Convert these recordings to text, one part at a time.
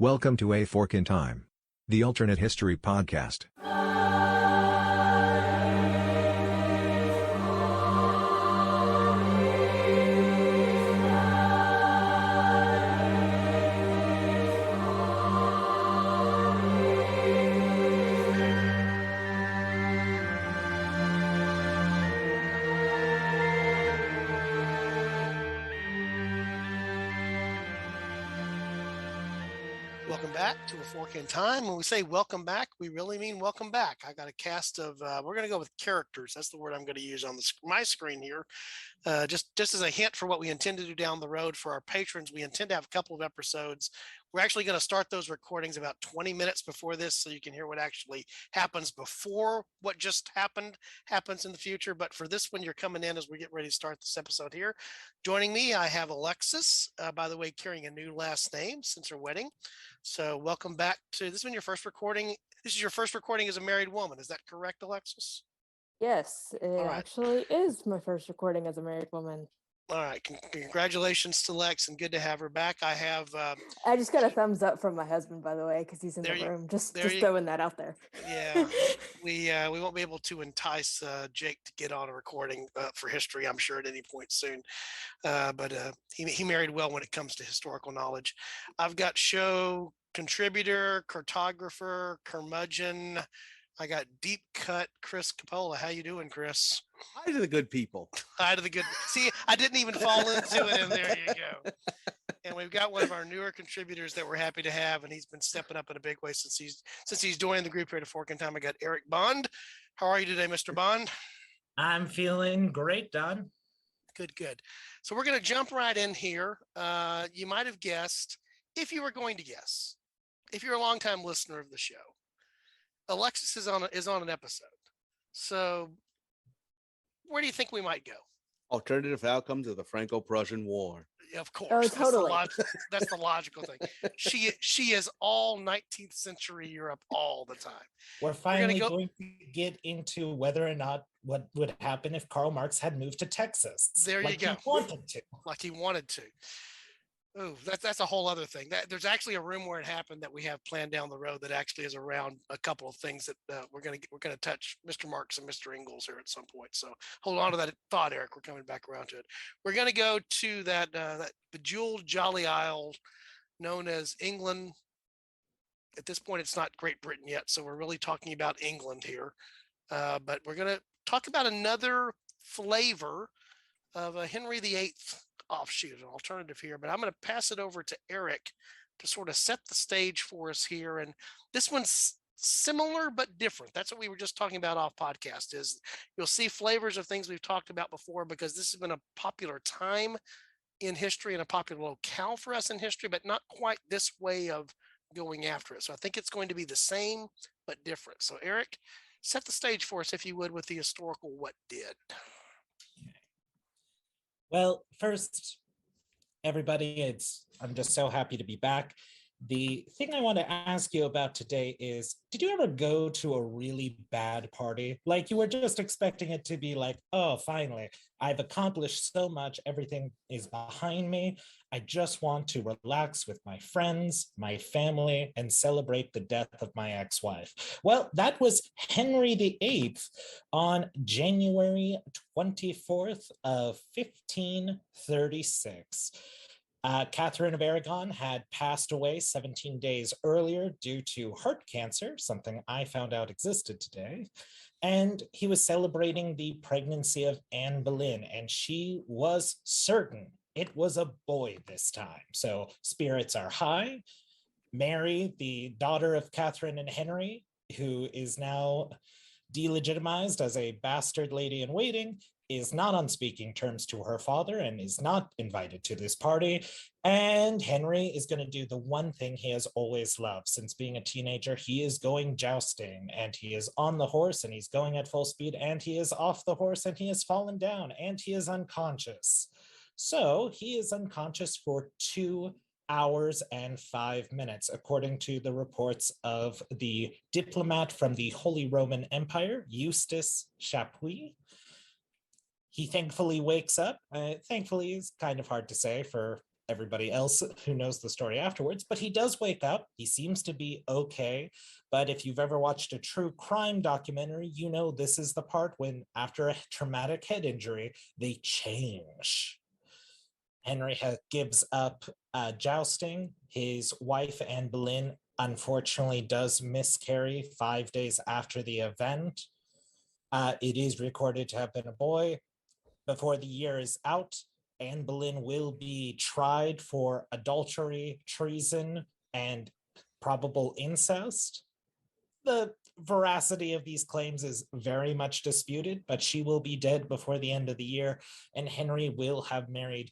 Welcome to A Fork in Time, the alternate history podcast. Welcome back to A Fork in Time. When we say welcome back, we really mean welcome back. I got a cast of, we're going to go with characters. That's the word I'm going to use on my screen here. Just as a hint for what we intend to do down the road for our patrons, we intend to have a couple of episodes. We're actually going to start those recordings about 20 minutes before this, so you can hear what actually happens before what just happens in the future. But for this one, you're coming in as we get ready to start this episode here. Joining me, I have Alexis, by the way, carrying a new last name since her wedding. So welcome back to this one, your first recording. This is your first recording as a married woman. Is that correct, Alexis? Yes, it actually is my first recording as a married woman. All right. Congratulations to Lex, and good to have her back. I have... I just got a thumbs up from my husband, by the way, because he's in the room. Just throwing that out there. Yeah. We won't be able to entice Jake to get on a recording for history, I'm sure, at any point soon. But he married well when it comes to historical knowledge. I've got show contributor, cartographer, curmudgeon. I got deep cut Chris Capola. How you doing, Chris? Hi to the good people. Hi to the good. See, I didn't even fall into it, and there you go. And we've got one of our newer contributors that we're happy to have, and he's been stepping up in a big way since he's joined the group here at Fork in Time. I got Eric Bond. How are you today, Mr. Bond? I'm feeling great, Don. Good. So we're going to jump right in here. You might have guessed, if you were going to guess, if you're a longtime listener of the show, Alexis is on an episode. So where do you think we might go? Alternative outcomes of the Franco-Prussian War. Of course. Oh, totally. That's the logical thing. She is all 19th century Europe all the time. We're finally going to get into whether or not what would happen if Karl Marx had moved to Texas. There you go. Like he wanted to. Oh, that's a whole other thing. There's actually a room where it happened that we have planned down the road that actually is around a couple of things that we're gonna touch Mr. Marks and Mr. Ingalls here at some point. So hold on to that thought, Eric. We're coming back around to it. We're gonna go to that bejeweled jolly isle known as England. At this point, it's not Great Britain yet, so we're really talking about England here. But we're gonna talk about another flavor of a Henry VIII offshoot, an alternative here, but I'm going to pass it over to Eric to sort of set the stage for us here. And this one's similar but different. That's what we were just talking about off podcast. Is you'll see flavors of things we've talked about before, because this has been a popular time in history and a popular locale for us in history, but not quite this way of going after it. So I think it's going to be the same but different. So Eric, set the stage for us, if you would, with the historical what did. Well, first, everybody, I'm just so happy to be back. The thing I want to ask you about today is, did you ever go to a really bad party? Like you were just expecting it to be like, oh, finally, I've accomplished so much. Everything is behind me. I just want to relax with my friends, my family, and celebrate the death of my ex-wife. Well, that was Henry VIII on January 24th of 1536. Catherine of Aragon had passed away 17 days earlier due to heart cancer, something I found out existed today. And he was celebrating the pregnancy of Anne Boleyn, and she was certain it was a boy this time. So spirits are high. Mary, the daughter of Catherine and Henry, who is now delegitimized as a bastard lady in waiting, is not on speaking terms to her father and is not invited to this party. And Henry is going to do the one thing he has always loved since being a teenager. He is going jousting, and he is on the horse and he's going at full speed, and he is off the horse and he has fallen down and he is unconscious. So he is unconscious for 2 hours and 5 minutes, according to the reports of the diplomat from the Holy Roman Empire, Eustace Chapuis. He thankfully wakes up. Thankfully is kind of hard to say for everybody else who knows the story afterwards, but he does wake up. He seems to be okay. But if you've ever watched a true crime documentary, you know this is the part when, after a traumatic head injury, they change. Henry gives up jousting. His wife, Anne Boleyn, unfortunately does miscarry 5 days after the event. It is recorded to have been a boy. Before the year is out, Anne Boleyn will be tried for adultery, treason, and probable incest. The veracity of these claims is very much disputed, but she will be dead before the end of the year, and Henry will have married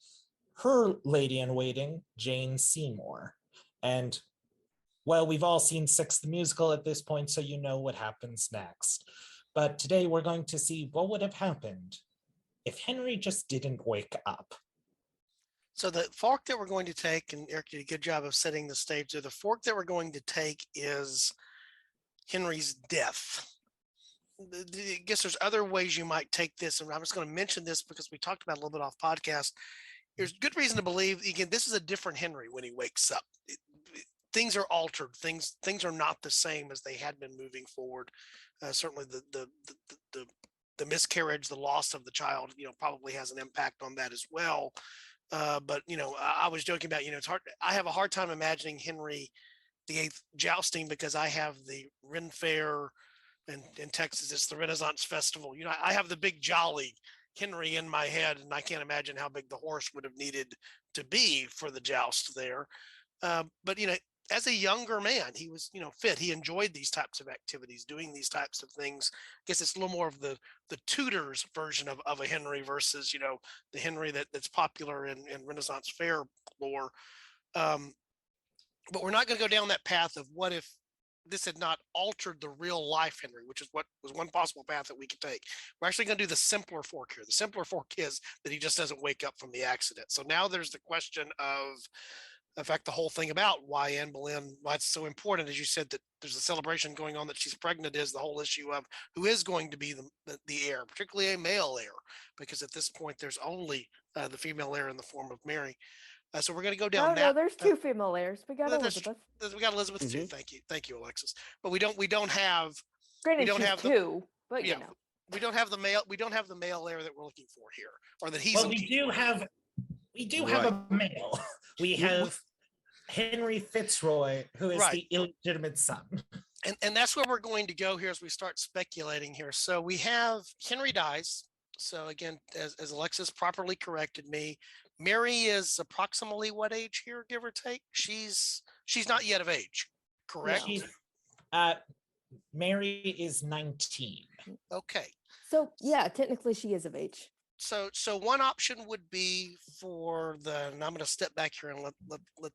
her lady-in-waiting, Jane Seymour. And, well, we've all seen Six the Musical at this point, so you know what happens next. But today we're going to see what would have happened if Henry just didn't wake up. So the fork that we're going to take, and Eric did a good job of setting the stage there, the fork that we're going to take is Henry's death. I guess there's other ways you might take this, and I'm just going to mention this because we talked about it a little bit off podcast. There's good reason to believe, again, this is a different Henry when he wakes up. Things are altered. Things are not the same as they had been moving forward. Certainly the miscarriage, the loss of the child, probably has an impact on that as well. But I was joking about, it's hard. I have a hard time imagining Henry VIII jousting because I have the Ren Fair, and in Texas it's the Renaissance Festival. I have the big jolly Henry in my head, and I can't imagine how big the horse would have needed to be for the joust there. But as a younger man, he was fit. He enjoyed these types of activities, doing these types of things. I guess it's a little more of the Tudors version of a Henry versus the Henry that's popular in Renaissance fair lore. But we're not going to go down that path of what if this had not altered the real life Henry, which is what was one possible path that we could take. We're actually going to do the simpler fork here. The simpler fork is that he just doesn't wake up from the accident. So now there's the question of, in fact, the whole thing about why Anne Boleyn, why it's so important, as you said, that there's a celebration going on that she's pregnant, is the whole issue of who is going to be the heir, particularly a male heir, because at this point there's only the female heir in the form of Mary. So we're going to go down that. No, there's two female heirs. We got Elizabeth. We got Elizabeth too. Thank you, Alexis. But we don't have. Granted, we don't she's have two, but yeah, we don't have the male. We don't have the male heir that we're looking for here, or that he's. Well, we do have a male. We have Henry Fitzroy, who is the illegitimate son. And that's where we're going to go here as we start speculating here. So we have Henry dies. So again, as Alexis properly corrected me, Mary is approximately what age here, give or take? She's not yet of age, correct? Mary is 19. Okay. So yeah, technically she is of age. So one option would be for and I'm going to step back here and let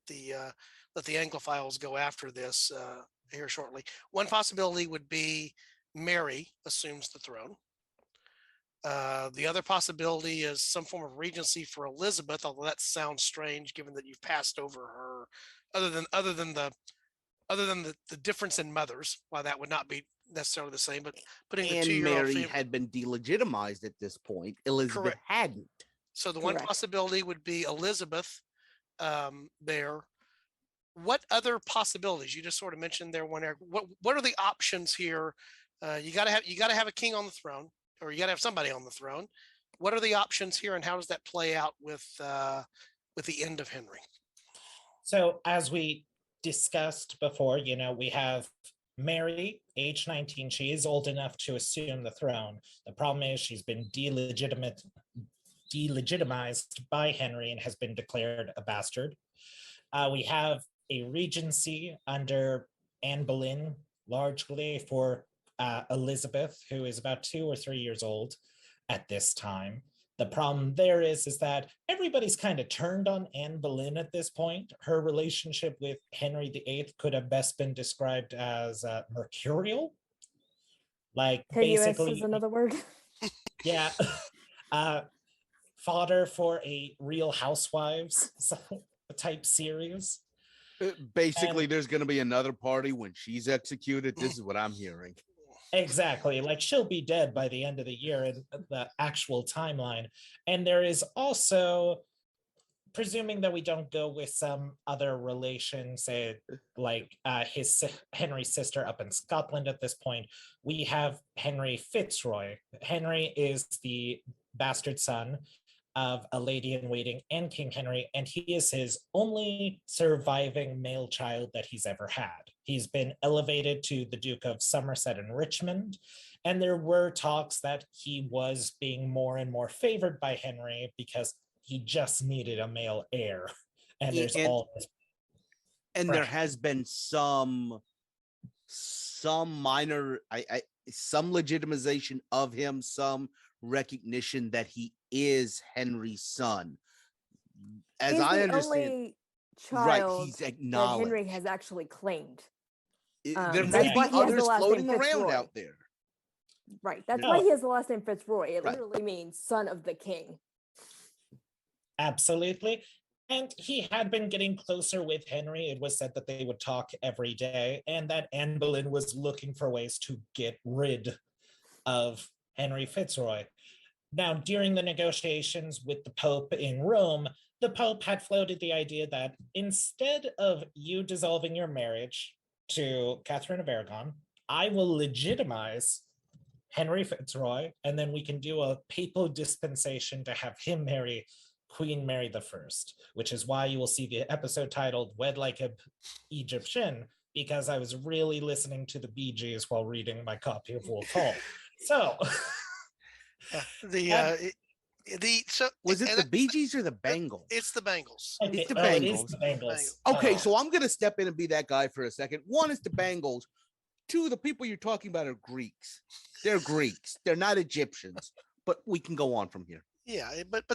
the Anglophiles go after this here shortly. One possibility would be Mary assumes the throne. The other possibility is some form of regency for Elizabeth, although that sounds strange given that you've passed over her. Other than the difference in mothers, why that would not be necessarily the same, but putting the 2-year-old Mary had been delegitimized at this point. Elizabeth hadn't. So the one possibility would be Elizabeth there. What other possibilities? You just sort of mentioned there one. What are the options here? You got to have a king on the throne, or you got to have somebody on the throne. What are the options here, and how does that play out with the end of Henry? So as we discussed before, we have Mary, age 19. She is old enough to assume the throne. The problem is she's been delegitimized by Henry and has been declared a bastard. We have a regency under Anne Boleyn, largely for Elizabeth, who is about 2 or 3 years old at this time. The problem there is that everybody's kind of turned on Anne Boleyn at this point. Her relationship with Henry VIII could have best been described as mercurial. Like basically, is another word. Yeah. Fodder for a Real Housewives type series. Basically, there's going to be another party when she's executed. This is what I'm hearing. Exactly. Like she'll be dead by the end of the year in the actual timeline. And there is also presuming that we don't go with some other relation, say like Henry's sister up in Scotland at this point, we have Henry Fitzroy. Henry is the bastard son of a lady in waiting and King Henry, and he is his only surviving male child that he's ever had. He's been elevated to the Duke of Somerset and Richmond, and there were talks that he was being more and more favored by Henry because he just needed a male heir. And there's all this and pressure. there has been some minor some legitimization of him, some recognition that he is Henry's son. As I understand, only right, child he's that acknowledged. Henry has actually claimed. There That's may why be he has the others last floating name around Fitzroy. out there. Right. That's No. why he has the last name Fitzroy. It Right. literally means son of the king. Absolutely. And he had been getting closer with Henry. It was said that they would talk every day, and that Anne Boleyn was looking for ways to get rid of Henry Fitzroy. Now, during the negotiations with the Pope in Rome, the Pope had floated the idea that instead of you dissolving your marriage to Catherine of Aragon, I will legitimize Henry Fitzroy, and then we can do a papal dispensation to have him marry Queen Mary I, which is why you will see the episode titled Wed Like a Egyptian, because I was really listening to the Bee Gees while reading my copy of Wolf Hall. So Was it the Bee Gees or the Bangles? It's the Bengals. okay, It's the it is Bengals. the Bengals. Okay, Oh. so I'm gonna step in and be that guy for a second. One is the Bengals. Two, the people you're talking about are Greeks. They're Greeks. They're not Egyptians. But we can go on from here. Yeah, but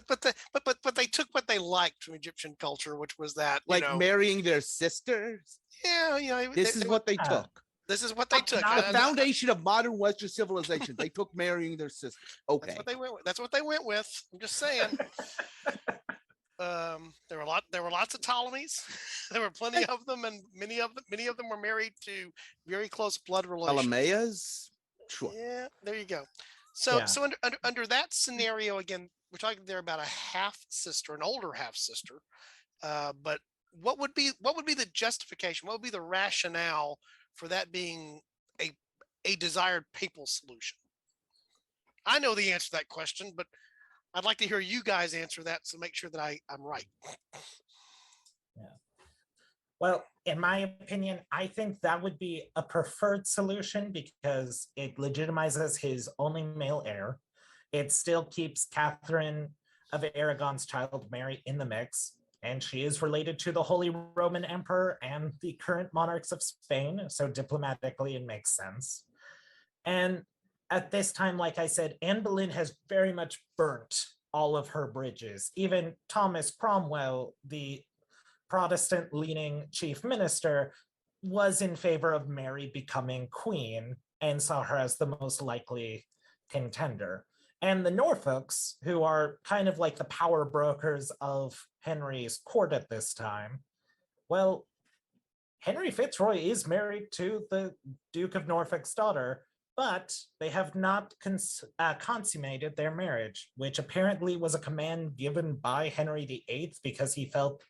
they took what they liked from Egyptian culture, which was that Marrying their sisters. Yeah, This is what they took. This is what they took. The foundation of modern Western civilization. They took marrying their sisters. Okay, That's what they went with. I'm just saying. There were lots of Ptolemies. There were plenty of them, and many of them were married to very close blood relations. Ptolemaias. Sure. Yeah, there you go. So under that scenario, again, we're talking there about a half sister, an older half sister. But what would be the justification? What would be the rationale for that being a desired papal solution? I know the answer to that question, but I'd like to hear you guys answer that to make sure that I'm right. Yeah. Well, in my opinion, I think that would be a preferred solution because it legitimizes his only male heir. It still keeps Catherine of Aragon's child Mary in the mix, and she is related to the Holy Roman Emperor and the current monarchs of Spain, so diplomatically it makes sense. And at this time, like I said, Anne Boleyn has very much burnt all of her bridges. Even Thomas Cromwell, the Protestant-leaning chief minister, was in favor of Mary becoming queen and saw her as the most likely contender. And the Norfolks, who are kind of like the power brokers of Henry's court at this time, well, Henry Fitzroy is married to the Duke of Norfolk's daughter, but they have not consummated their marriage, which apparently was a command given by Henry VIII because he felt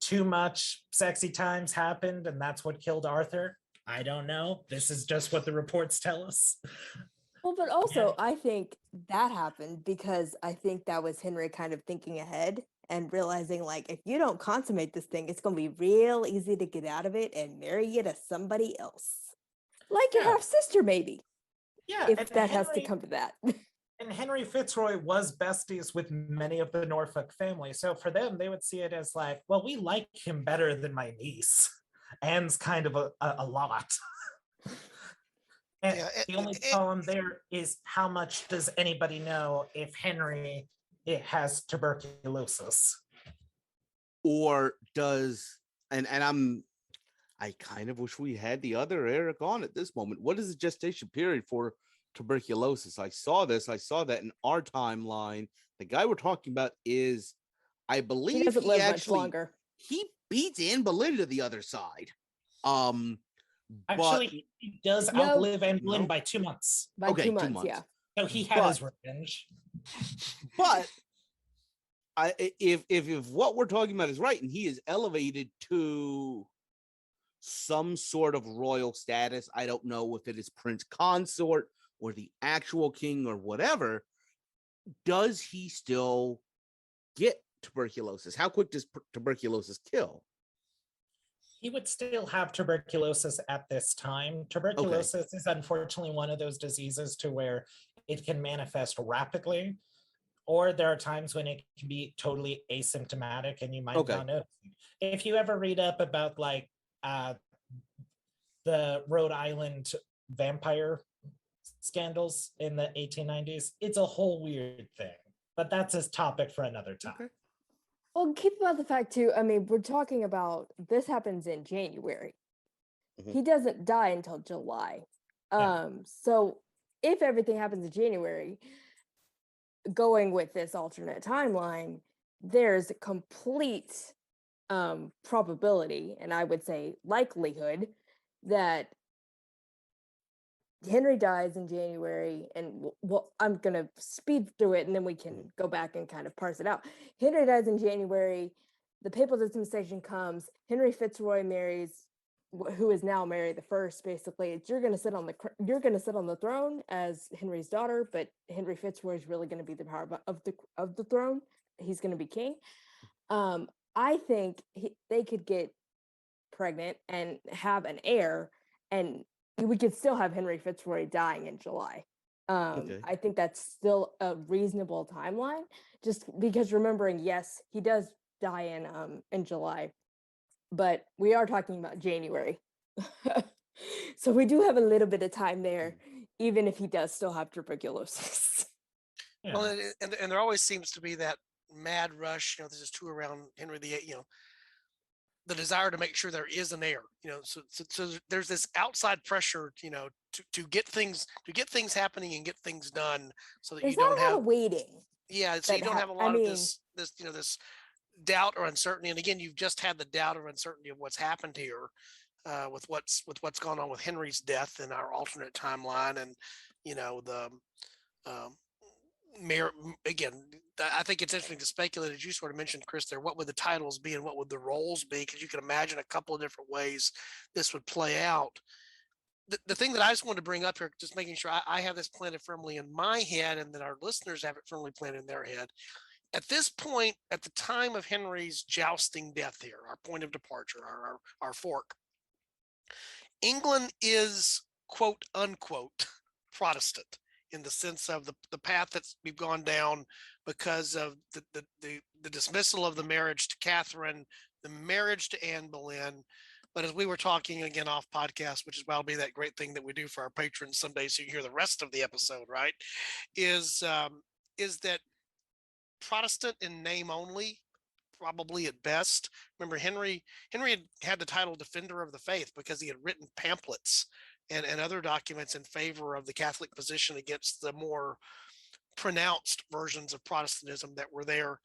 too much sexy times happened and that's what killed Arthur. I don't know. This is just what the reports tell us. Well, but also I think that happened because I think that was Henry kind of thinking ahead and realizing, like, if you don't consummate this thing, it's going to be real easy to get out of it and marry you to somebody else. Like your half-sister, maybe. Yeah. If that has to come to that. And Henry Fitzroy was besties with many of the Norfolk family. So for them, they would see it as like, well, we like him better than my niece. Anne's kind of a lot. And the only problem there is how much does anybody know if Henry has tuberculosis? Or does, I kind of wish we had the other Eric on at this moment. What is the gestation period for tuberculosis? I saw that in our timeline. The guy we're talking about is, I believe he doesn't live much longer. He beats Anne Boleyn to the other side. Actually, he does outlive Anne Boleyn by 2 months. By 2 months, yeah. So he had his revenge. But if what we're talking about is right, and he is elevated to some sort of royal status, I don't know if it is prince consort or the actual king or whatever, does he still get tuberculosis? How quick does tuberculosis kill? He would still have tuberculosis at this time. Tuberculosis is unfortunately one of those diseases to where it can manifest rapidly, or there are times when it can be totally asymptomatic and you might not know. If you ever read up about like the Rhode Island vampire scandals in the 1890s, it's a whole weird thing, but that's a topic for another time. Well, keep about the fact too, I mean, we're talking about this happens in January. He doesn't die until July. So if everything happens in January, going with this alternate timeline, there's a complete probability, and I would say likelihood, that Henry dies in January, and well, I'm going to speed through it and then we can go back and kind of parse it out. Henry dies in January, the papal dispensation comes, Henry Fitzroy marries, who is now Mary the First, basically. You're going to sit on the throne as Henry's daughter, but Henry Fitzroy is really going to be the power of the throne. He's going to be king. I think they could get pregnant and have an heir, and we could still have Henry Fitzroy dying in July. I think that's still a reasonable timeline, just because remembering, yes, he does die in July, but we are talking about January. So we do have a little bit of time there, even if he does still have tuberculosis. Yeah. Well, and there always seems to be that mad rush, there's this too around Henry VIII, the desire to make sure there is an heir, so there's this outside pressure, to get things happening and get things done, so that There's you don't not a lot have of waiting. so you don't have a lot of this doubt or uncertainty. And again, you've just had the doubt or uncertainty of what's happened here, with what's gone on with Henry's death in our alternate timeline, and the mayor. Again, I think it's interesting to speculate, as you sort of mentioned, Chris, there, what would the titles be and what would the roles be, because you can imagine a couple of different ways this would play out. The thing that I just wanted to bring up here, just making sure I have this planted firmly in my head and that our listeners have it firmly planted in their head. At this point, at the time of Henry's jousting death here, our point of departure, our fork, England is quote unquote Protestant, in the sense of the path that we've gone down because of the dismissal of the marriage to Catherine, the marriage to Anne Boleyn. But as we were talking again off podcast, which is why it'll be that great thing that we do for our patrons someday, so you can hear the rest of the episode, right? Is that Protestant in name only, probably at best. Remember, Henry had the title Defender of the Faith because he had written pamphlets and other documents in favor of the Catholic position against the more pronounced versions of Protestantism that were there.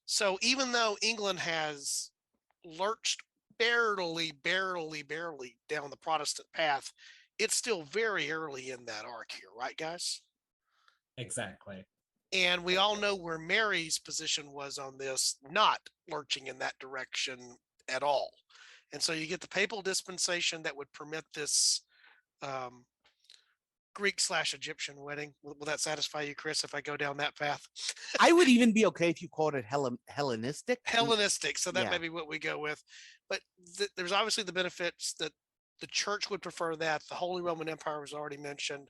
So even though England has lurched barely down the Protestant path, it's still very early in that arc here, right, guys? Exactly. And we all know where Mary's position was on this, not lurching in that direction at all. And so you get the papal dispensation that would permit this Greek/Egyptian wedding. Will that satisfy you, Chris, if I go down that path? I would even be okay if you called it Hellenistic. Hellenistic. So that may be what we go with. But there's obviously the benefits that the church would prefer that. The Holy Roman Empire was already mentioned.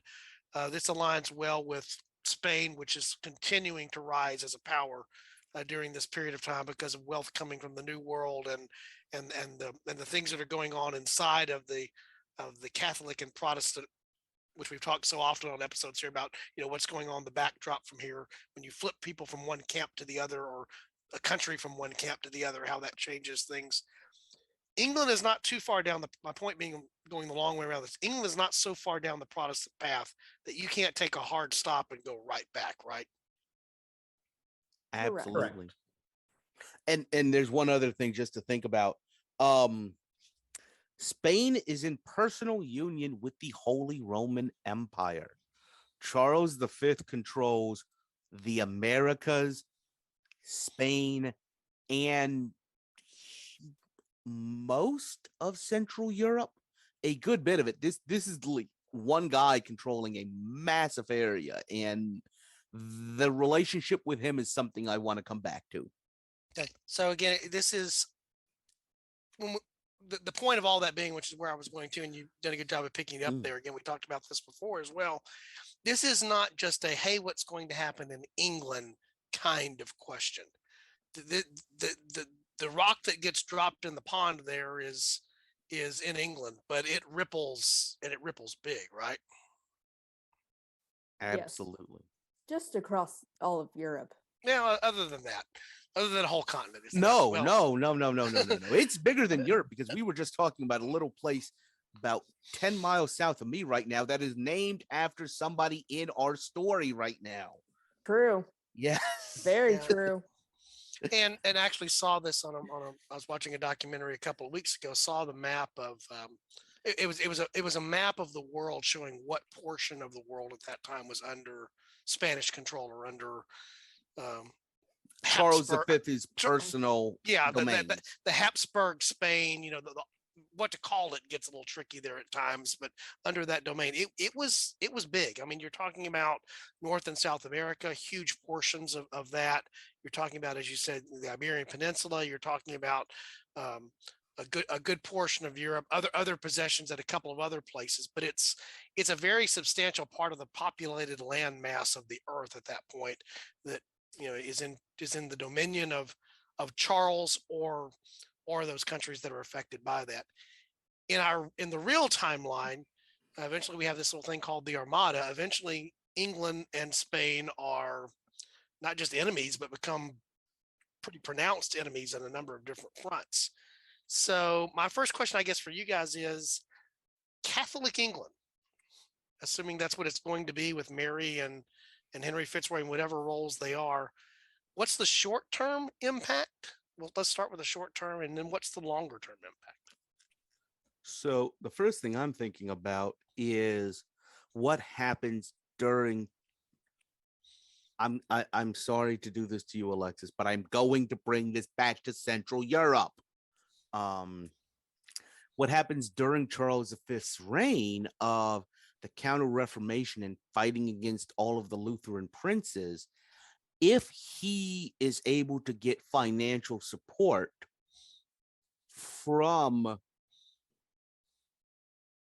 This aligns well with Spain, which is continuing to rise as a power during this period of time because of wealth coming from the New World and the things that are going on inside of the Catholic and Protestant, which we've talked so often on episodes here about, what's going on the backdrop from here when you flip people from one camp to the other, or a country from one camp to the other, how that changes things. England is not too far down my point being, going the long way around this, England is not so far down the Protestant path that you can't take a hard stop and go right back, right? Absolutely. And there's one other thing just to think about. Spain is in personal union with the Holy Roman Empire. Charles V controls the Americas, Spain, and most of Central Europe, a good bit of it. This is like one guy controlling a massive area, and the relationship with him is something I want to come back to. Okay. So again, this is the point of all that being, which is where I was going to, and you've done a good job of picking it up there. Again, we talked about this before as well. This is not just a, hey, what's going to happen in England kind of question. The rock that gets dropped in the pond there is in England, but it ripples, and it ripples big, right? Absolutely. Yes. Just across all of Europe. Now, other than that, other than a whole continent. No. It's bigger than Europe, because we were just talking about a little place about 10 miles south of me right now that is named after somebody in our story right now. True. Yes. Very true. And actually saw this on I was watching a documentary a couple of weeks ago, saw the map of it was a map of the world showing what portion of the world at that time was under Spanish control or under Charles V's personal domain. The Habsburg Spain, what to call it gets a little tricky there at times, but under that domain, it was big. I mean, you're talking about North and South America, huge portions of that. You're talking about, as you said, the Iberian Peninsula. You're talking about a good portion of Europe, other possessions at a couple of other places, but it's a very substantial part of the populated land mass of the earth at that point that is in the dominion of Charles or those countries that are affected by that. In the real timeline, eventually we have this little thing called the Armada. Eventually, England and Spain are not just enemies, but become pretty pronounced enemies on a number of different fronts. So my first question, I guess, for you guys is Catholic England, assuming that's what it's going to be with Mary and Henry Fitzroy and whatever roles they are. What's the short-term impact? Well, let's start with the short term, and then what's the longer term impact? So the first thing I'm thinking about is what happens during. I'm sorry to do this to you, Alexis, but I'm going to bring this back to Central Europe. What happens during Charles V's reign of the Counter-Reformation and fighting against all of the Lutheran princes? If he is able to get financial support from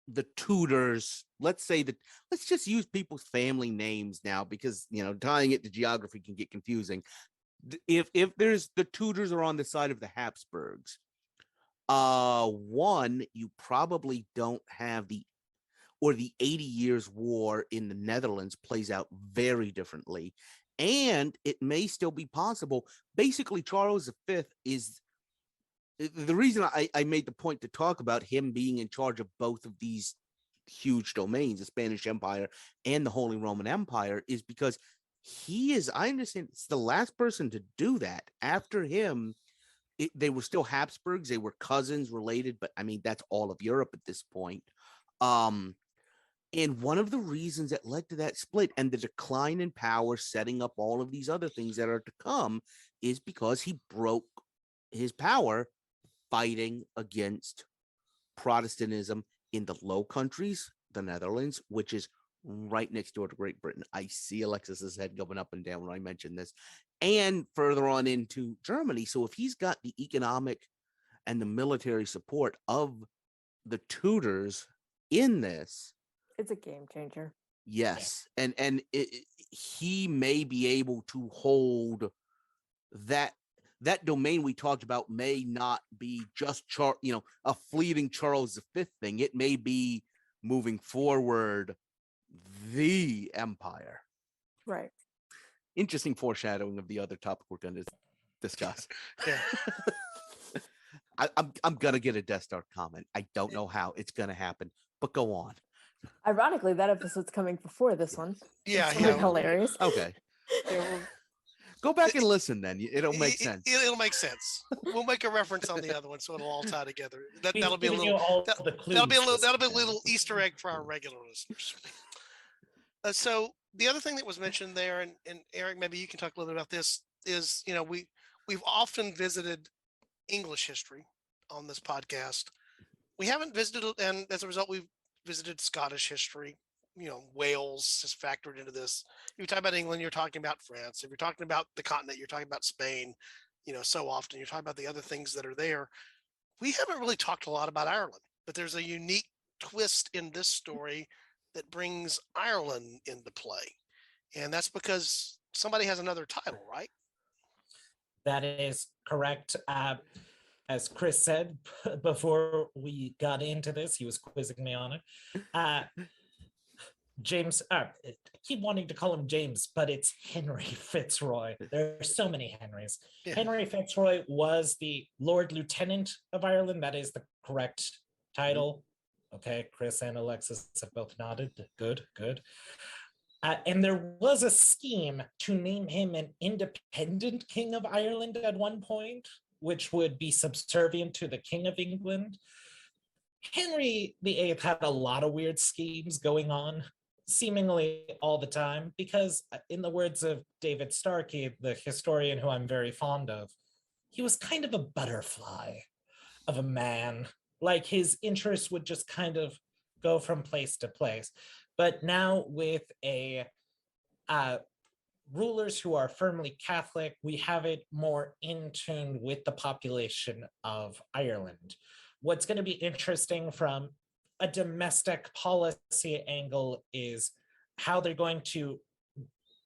the Tudors, let's just use people's family names now, because tying it to geography can get confusing. If there's the Tudors are on the side of the Habsburgs, one, you probably don't have the 80 Years' War in the Netherlands plays out very differently. And it may still be possible. Basically, Charles V is the reason I made the point to talk about him being in charge of both of these huge domains, the Spanish Empire and the Holy Roman Empire, is because he is, I understand, it's the last person to do that. After him, they were still Habsburgs. They were cousins related, but I mean, that's all of Europe at this point. And one of the reasons that led to that split and the decline in power, setting up all of these other things that are to come, is because he broke his power fighting against Protestantism in the Low Countries, the Netherlands, which is right next door to Great Britain. I see Alexis's head going up and down when I mention this, and further on into Germany. So if he's got the economic and the military support of the Tudors in this, it's a game changer. Yes. Yeah. And he may be able to hold that domain we talked about. May not be just a fleeting Charles V thing. It may be moving forward the empire. Right. Interesting foreshadowing of the other topic we're going to discuss. Yeah. I'm gonna get a Death Star comment. I don't know how it's gonna happen, but go on. Ironically, that episode's coming before this one. Yeah, it's hilarious. Okay. Go back and listen then. It'll make sense. It'll make sense. We'll make a reference on the other one so it'll all tie together. That'll be a little Easter egg for our regular listeners. So the other thing that was mentioned there, and Eric, maybe you can talk a little bit about this. is, we've often visited English history on this podcast. We haven't visited, and as a result, we've visited Scottish history. Wales is factored into this. If you talk about England, you're talking about France. If you're talking about the continent, you're talking about Spain. So often you're talking about the other things that are there. We haven't really talked a lot about Ireland, but there's a unique twist in this story that brings Ireland into play. And that's because somebody has another title, right? That is correct. As Chris said before we got into this, he was quizzing me on it. James, I keep wanting to call him James, but it's Henry Fitzroy. There are so many Henrys. Yeah. Henry Fitzroy was the Lord Lieutenant of Ireland. That is the correct title. Okay, Chris and Alexis have both nodded. Good, good. And there was a scheme to name him an independent king of Ireland at one point, which would be subservient to the King of England. Henry VIII had a lot of weird schemes going on, seemingly all the time, because in the words of David Starkey, the historian who I'm very fond of, he was kind of a butterfly of a man. Like his interests would just kind of go from place to place. But now with rulers who are firmly Catholic, we have it more in tune with the population of Ireland. What's going to be interesting from a domestic policy angle is how they're going to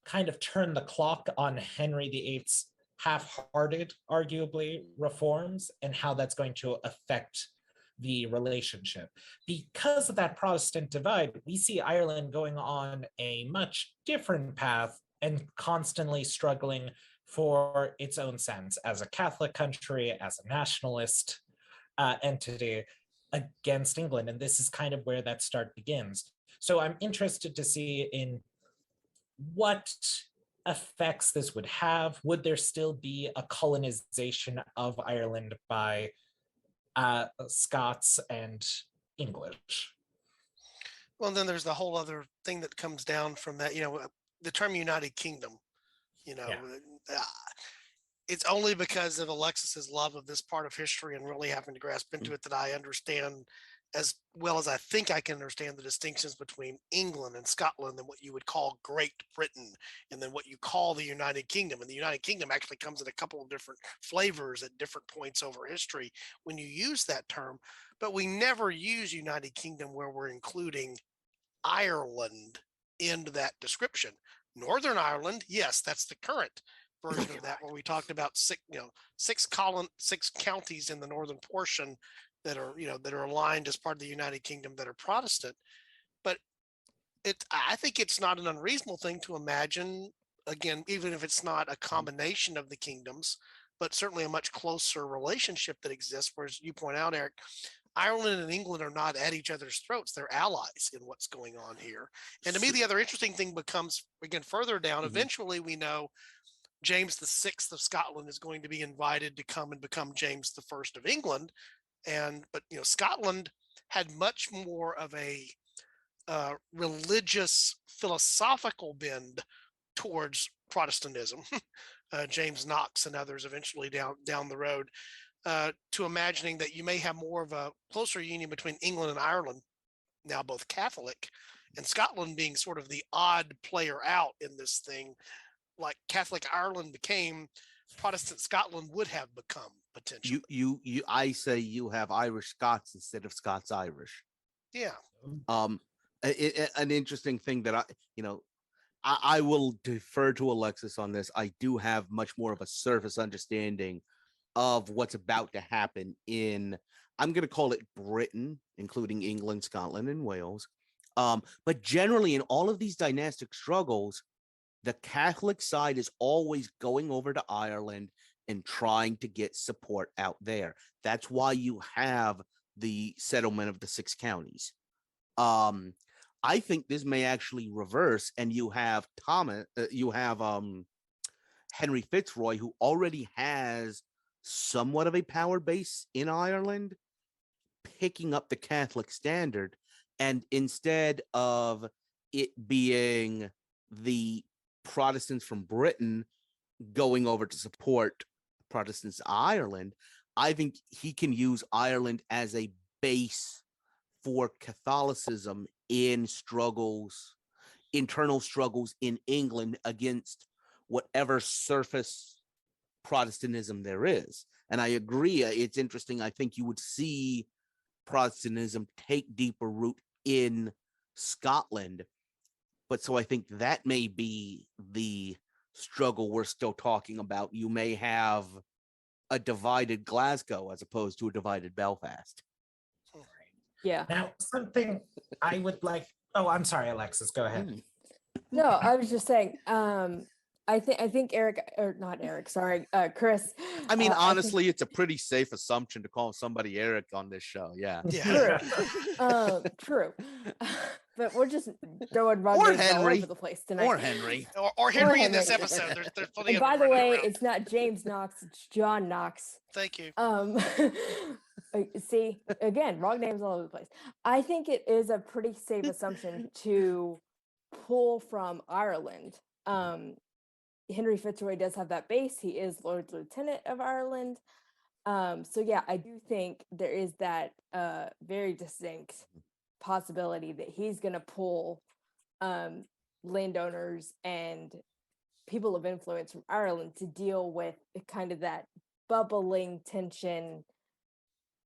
kind of turn the clock on Henry VIII's half-hearted, arguably, reforms and how that's going to affect the relationship. Because of that Protestant divide, we see Ireland going on a much different path and constantly struggling for its own sense as a Catholic country, as a nationalist entity against England. And this is kind of where that start begins. So I'm interested to see in what effects this would have. Would there still be a colonization of Ireland by Scots and English? Well, then there's the whole other thing that comes down from that, the term United Kingdom, it's only because of Alexis's love of this part of history and really having to grasp into it that I understand as well as I think I can understand the distinctions between England and Scotland and what you would call Great Britain and then what you call the United Kingdom. And the United Kingdom actually comes in a couple of different flavors at different points over history when you use that term, but we never use United Kingdom where we're including Ireland into that description. Northern Ireland, yes, that's the current version of that, where we talked about six counties in the northern portion that are aligned as part of the United Kingdom that are Protestant. But I think it's not an unreasonable thing to imagine, again, even if it's not a combination of the kingdoms, but certainly a much closer relationship that exists. Whereas you point out, Eric, Ireland and England are not at each other's throats. They're allies in what's going on here. And to me, the other interesting thing becomes, again, further down, eventually we know James VI of Scotland is going to be invited to come and become James I of England. But Scotland had much more of a religious philosophical bend towards Protestantism. James Knox and others eventually down the road, to imagining that you may have more of a closer union between England and Ireland, now both Catholic, and Scotland being sort of the odd player out in this thing, like Catholic Ireland became, Protestant Scotland would have become potentially. I say you have Irish Scots instead of Scots Irish. Yeah. An interesting thing that I will defer to Alexis on this. I do have much more of a surface understanding of what's about to happen in, I'm going to call it Britain, including England, Scotland, and Wales. But generally in all of these dynastic struggles, the Catholic side is always going over to Ireland and trying to get support out there. That's why you have the settlement of the 6 counties. I think this may actually reverse, and you have Henry Fitzroy, who already has somewhat of a power base in Ireland, picking up the Catholic standard, and instead of it being the Protestants from Britain going over to support Protestants in Ireland, I think he can use Ireland as a base for Catholicism in struggles, internal struggles in England against whatever surface Protestantism there is. And I agree, it's interesting. I think you would see Protestantism take deeper root in Scotland. But so I think that may be the struggle we're still talking about. You may have a divided Glasgow as opposed to a divided Belfast. Yeah. Now, something I would like. Oh, I'm sorry, Alexis. Go ahead. No, I was just saying. I think Eric, or not Eric. Sorry, Chris. I mean, I think- honestly, it's a pretty safe assumption to call somebody Eric on this show. Yeah. Yeah. True. But we're just throwing wrong Or names all Henry. over the place tonight. Or Henry. Or Henry in this Henry. episode. There's plenty And of by them the running way, around. it's not James Knox, it's John Knox. Thank you. See, again, wrong names all over the place. I think it is a pretty safe assumption to pull from Ireland. Henry Fitzroy does have that base. He is Lord Lieutenant of Ireland. So yeah, I do think there is that very distinct possibility that he's going to pull landowners and people of influence from Ireland to deal with kind of that bubbling tension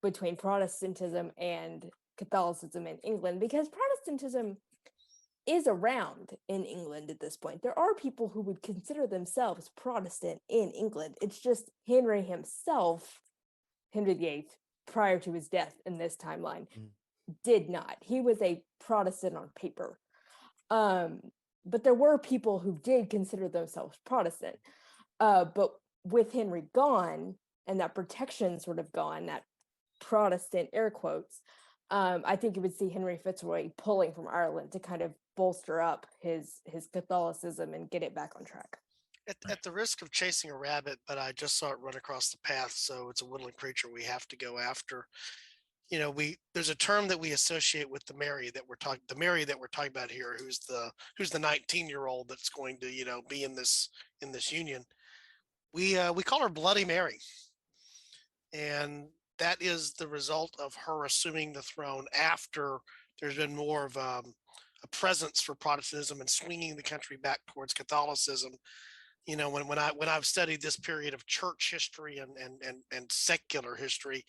between Protestantism and Catholicism in England, because Protestantism is around in England at this point. There are people who would consider themselves Protestant in England. It's just Henry himself, Henry VIII, prior to his death in this timeline, did not. He was a Protestant on paper. But there were people who did consider themselves Protestant. But with Henry gone and that protection sort of gone, that Protestant air quotes, I think you would see Henry Fitzroy pulling from Ireland to kind of bolster up his Catholicism and get it back on track. At the risk of chasing a rabbit, but I just saw it run across the path, so it's a woodland creature we have to go after. You know, there's a term that we associate with the Mary that we're talking about here, who's the 19-year-old that's going to, you know, be in this union. We call her Bloody Mary, and that is the result of her assuming the throne after there's been more of a presence for Protestantism and swinging the country back towards Catholicism. You know, when I've studied this period of church history and secular history,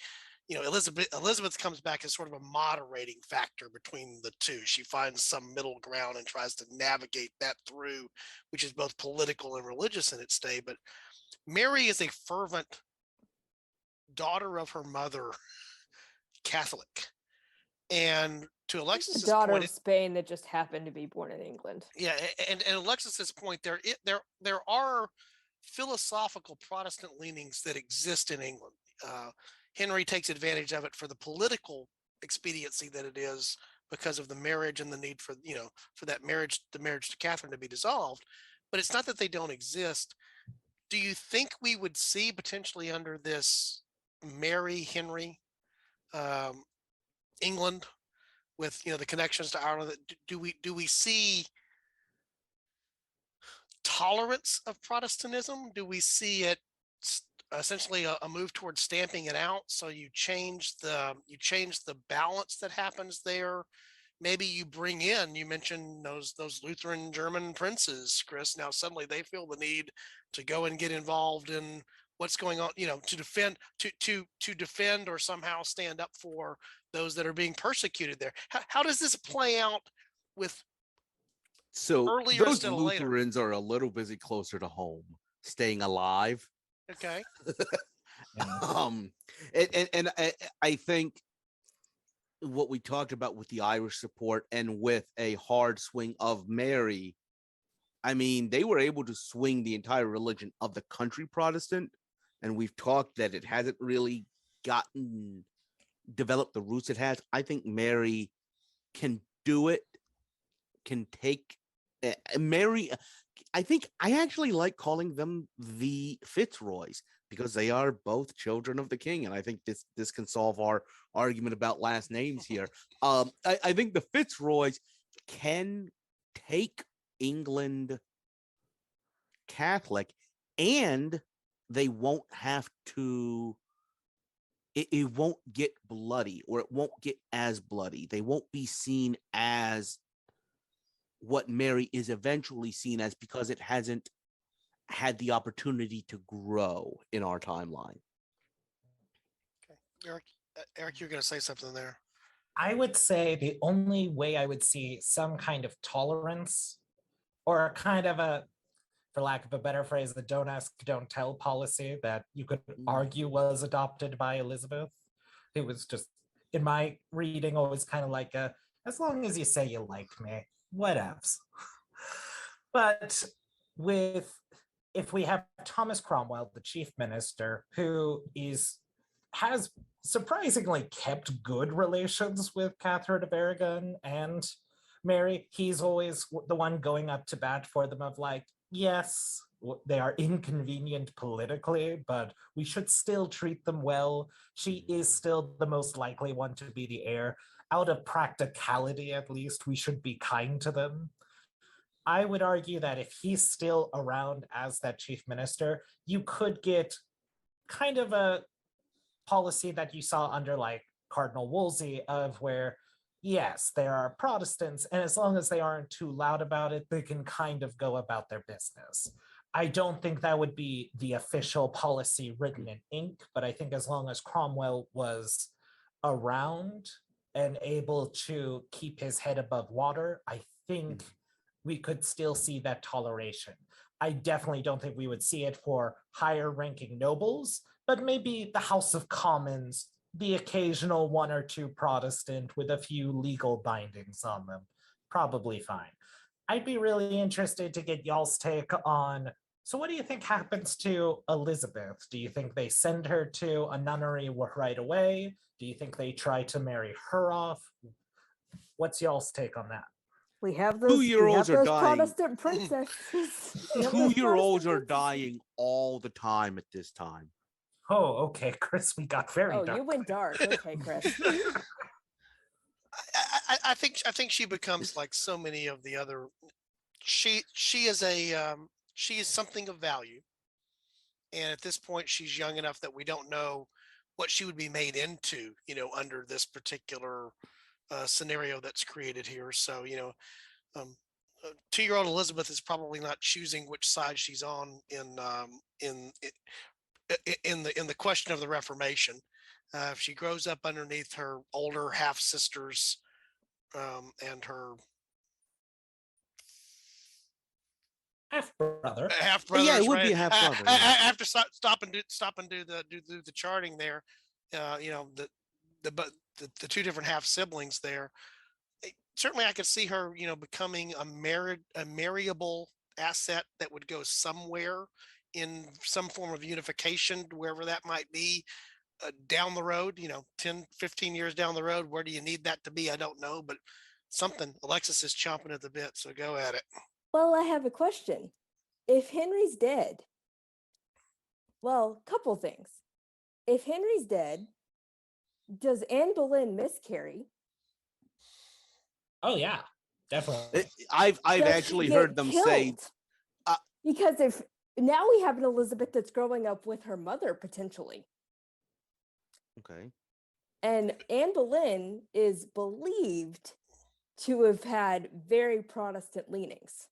you know, Elizabeth comes back as sort of a moderating factor between the two. She finds some middle ground and tries to navigate that through, which is both political and religious in its day. But Mary is a fervent daughter of her mother, Catholic, and to Alexis's daughter point, of Spain that just happened to be born in England. Yeah, and Alexis's point, there are philosophical Protestant leanings that exist in England. Henry takes advantage of it for the political expediency that it is because of the marriage and the need for, you know, for that marriage, the marriage to Catherine to be dissolved. But it's not that they don't exist. Do you think we would see potentially under this Mary Henry England with, you know, the connections to Ireland? Do we see tolerance of Protestantism? Do we see it essentially a move towards stamping it out? So you change the balance that happens there. Maybe you bring in, you mentioned those Lutheran German princes, Chris. Now suddenly they feel the need to go and get involved in what's going on, you know, to defend or somehow stand up for those that are being persecuted there. How does this play out with earlier those still Lutherans are a little busy closer to home, staying alive. Okay. And I think what we talked about with the Irish support and with a hard swing of Mary, I mean, they were able to swing the entire religion of the country Protestant. And we've talked that it hasn't really developed the roots it has. I think Mary can do it, can take Mary. I think I actually like calling them the Fitzroys because they are both children of the king. And I think this can solve our argument about last names here. I think the Fitzroys can take England Catholic and they won't have to. It won't get bloody, or it won't get as bloody. They won't be seen as what Mary is eventually seen as, because it hasn't had the opportunity to grow in our timeline. Okay. Eric, you're going to say something there. I would say the only way I would see some kind of tolerance, or a kind of a, for lack of a better phrase, the don't ask, don't tell policy that you could argue was adopted by Elizabeth. It was just, in my reading, always kind of like a, as long as you say you like me, whatevs. But if we have Thomas Cromwell, the chief minister, who has surprisingly kept good relations with Catherine of Aragon and Mary, he's always the one going up to bat for them, of like, yes, they are inconvenient politically, but we should still treat them well. She is still the most likely one to be the heir. Out of practicality, at least, we should be kind to them. I would argue that if he's still around as that chief minister, you could get kind of a policy that you saw under like Cardinal Wolsey, of where, yes, there are Protestants, and as long as they aren't too loud about it, they can kind of go about their business. I don't think that would be the official policy written in ink, but I think as long as Cromwell was around and able to keep his head above water, I think we could still see that toleration. I definitely don't think we would see it for higher ranking nobles, but maybe the House of Commons, the occasional one or two Protestant with a few legal bindings on them, probably fine. I'd be really interested to get y'all's take on, so what do you think happens to Elizabeth? Do you think they send her to a nunnery right away? Do you think they try to marry her off? What's y'all's take on that? We have those 2-year-olds are dying. Protestant princesses. 2-year-olds are dying all the time at this time. Oh, okay, Chris, we got very dark. Oh, you went dark. Okay, Chris. I think she becomes like so many of the other. She is something of value, and at this point, she's young enough that we don't know what she would be made into, under this particular scenario that's created here. So, 2-year-old Elizabeth is probably not choosing which side she's on in the question of the Reformation. If she grows up underneath her older half sisters and her half brother, Yeah, it would right? be a half brother. I have to stop and do the charting there. The two different half siblings there. Certainly, I could see her, becoming a marryable asset that would go somewhere in some form of unification, wherever that might be, down the road, 10, 15 years down the road. Where do you need that to be? I don't know, but something. Alexis is chomping at the bit, so go at it. Well, I have a question. If Henry's dead, well, couple things. If Henry's dead, does Anne Boleyn miscarry? Oh yeah, definitely. I've actually heard them say, because if now we have an Elizabeth that's growing up with her mother potentially. Okay. And Anne Boleyn is believed to have had very Protestant leanings.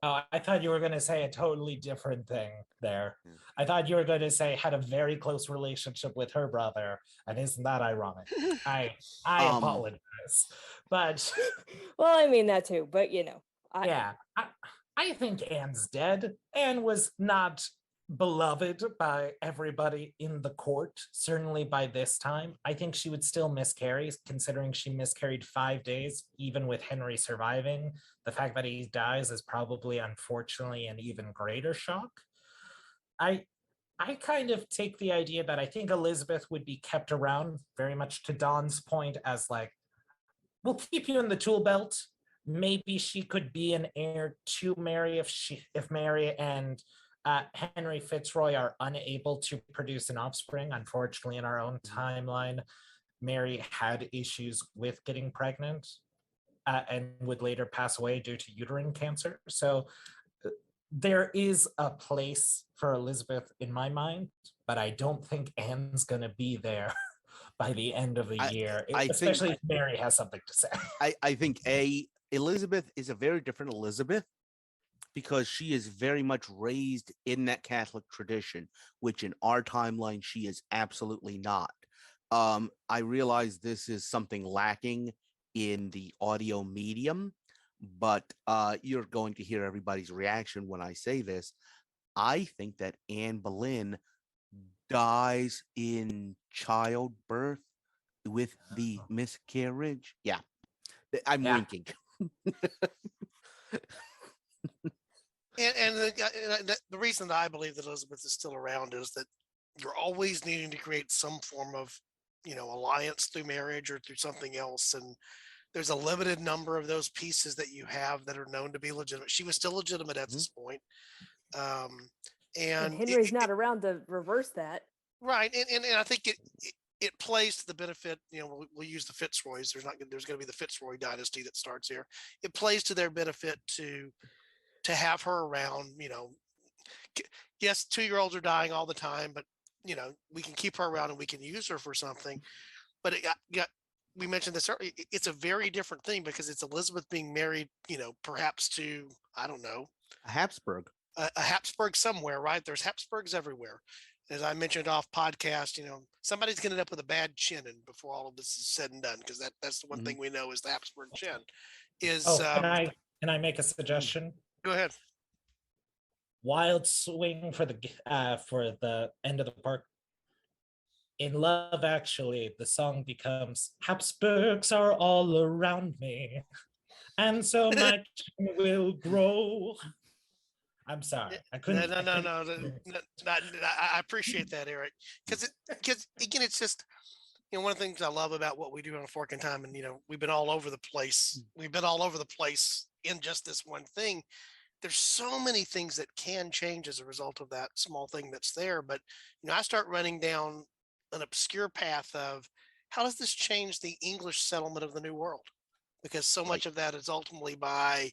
Oh, I thought you were going to say a totally different thing there. I thought you were going to say had a very close relationship with her brother, and isn't that ironic? I apologize, but well, I mean that too. But I think Anne's dead. Anne was not beloved by everybody in the court, certainly by this time. I think she would still miscarry, considering she miscarried 5 days, even with Henry surviving. The fact that he dies is probably, unfortunately, an even greater shock. I kind of take the idea that I think Elizabeth would be kept around, very much to Don's point, as like, we'll keep you in the tool belt. Maybe she could be an heir to Mary if Mary and Henry Fitzroy are unable to produce an offspring. Unfortunately, in our own timeline, Mary had issues with getting pregnant and would later pass away due to uterine cancer. So there is a place for Elizabeth in my mind, but I don't think Anne's going to be there by the end of the year, I think especially if Mary has something to say. I think Elizabeth is a very different Elizabeth because she is very much raised in that Catholic tradition, which in our timeline she is absolutely not. I realize this is something lacking in the audio medium, but you're going to hear everybody's reaction when I say this. I think that Anne Boleyn dies in childbirth with the miscarriage. Yeah, I'm Yeah. winking. And the reason that I believe that Elizabeth is still around is that you're always needing to create some form of, alliance through marriage or through something else. And there's a limited number of those pieces that you have that are known to be legitimate. She was still legitimate at this point. And And Henry's not around to reverse that. right. And I think it plays to the benefit, we'll use the Fitzroys. There's going to be the Fitzroy dynasty that starts here. It plays to their benefit to have her around. Yes, 2-year-olds are dying all the time, but we can keep her around and we can use her for something. But we mentioned this earlier. It's a very different thing because it's Elizabeth being married, perhaps to, I don't know, A Habsburg. A Habsburg somewhere, right? There's Habsburgs everywhere. As I mentioned off podcast, somebody's going to end up with a bad chin and before all of this is said and done, because that's the one thing we know is the Habsburg chin. Can I make a suggestion? Go ahead. Wild swing for the end of the park. In Love Actually, the song becomes Habsburgs are all around me, and so my chin will grow. I'm sorry, I couldn't. No. I appreciate that, Eric, because again, it's just one of the things I love about what we do on A Fork in Time, and we've been all over the place. We've been all over the place in just this one thing. There's so many things that can change as a result of that small thing that's there. But I start running down an obscure path of how does this change the English settlement of the New World? Because so much of that is ultimately by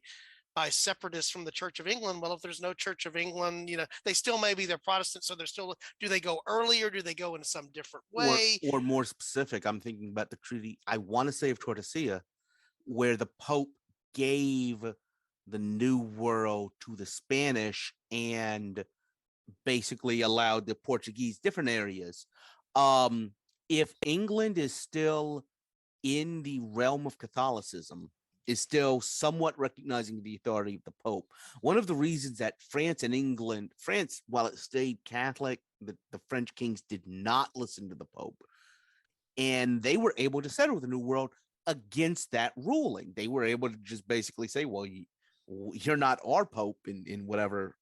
separatists from the Church of England. Well, if there's no Church of England, they still maybe they're Protestant, so they're still. Do they go earlier? Do they go in some different way? Or more specific, I'm thinking about the treaty. I want to say of Tordesillas, where the Pope gave the New World to the Spanish and basically allowed the Portuguese different areas. If England is still in the realm of Catholicism, is still somewhat recognizing the authority of the Pope. One of the reasons that France, while it stayed Catholic, the French kings did not listen to the Pope. And they were able to settle the New World against that ruling. They were able to just basically say, well, you're not our Pope in whatever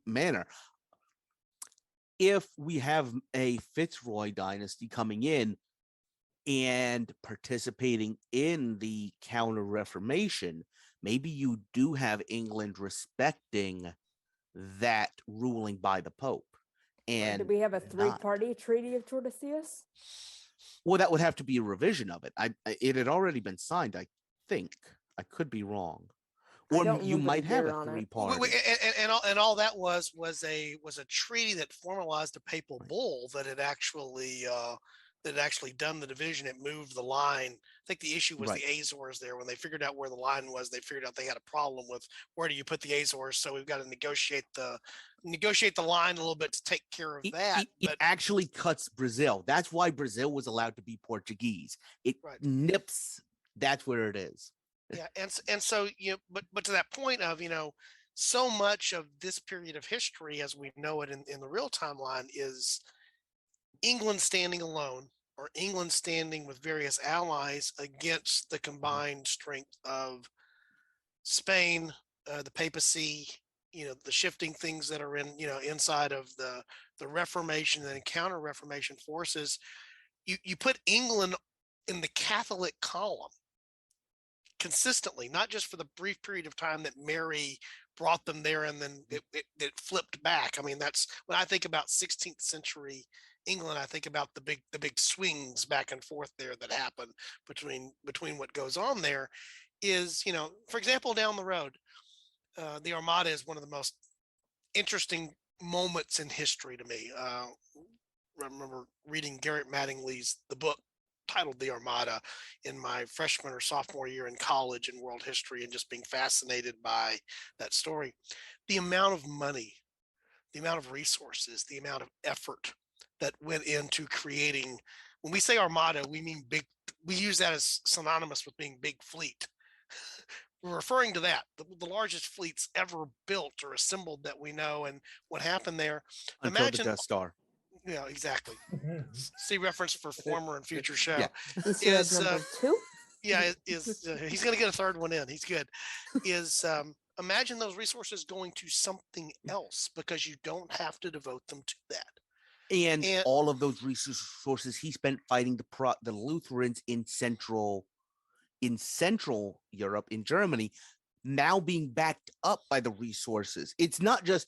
manner. If we have a Fitzroy dynasty coming in and participating in the Counter-Reformation, maybe you do have England respecting that ruling by the Pope. And do we have a three-party treaty of Tordesillas? Well, that would have to be a revision of it. It had already been signed, I think. I could be wrong. Or you might have a three-party. And all that was a treaty that formalized a papal bull that had actually done the division. It moved the line. I think the issue was the Azores there. When they figured out where the line was, they figured out they had a problem with where do you put the Azores. So we've got to negotiate the line a little bit to take care of that. It actually cuts Brazil. That's why Brazil was allowed to be Portuguese. It nips. That's where it is. Yeah, and so but to that point of so much of this period of history as we know it in the real timeline is England standing alone or England standing with various allies against the combined strength of Spain, the papacy, the shifting things that are inside of the Reformation and Counter-Reformation forces. You put England in the Catholic column consistently, not just for the brief period of time that Mary brought them there and then it flipped back. I mean, that's when I think about 16th century England, I think about the big swings back and forth there that happen between what goes on there is, for example, down the road, the Armada is one of the most interesting moments in history to me. I remember reading Garrett Mattingly's the book titled The Armada in my freshman or sophomore year in college in world history and just being fascinated by that story. The amount of money, the amount of resources, the amount of effort that went into creating, when we say Armada, we mean big, we use that as synonymous with being big fleet. We're referring to that, the largest fleets ever built or assembled that we know, and what happened there. Until Imagine, the Death Star. yeah, exactly. See reference for former and future show. Yeah. Easter egg Is number 2. yeah, he's going to get a third one in. He's good. Is imagine those resources going to something else because you don't have to devote them to that. And all of those resources he spent fighting the Lutherans in Central Europe, in Germany, now being backed up by the resources. It's not just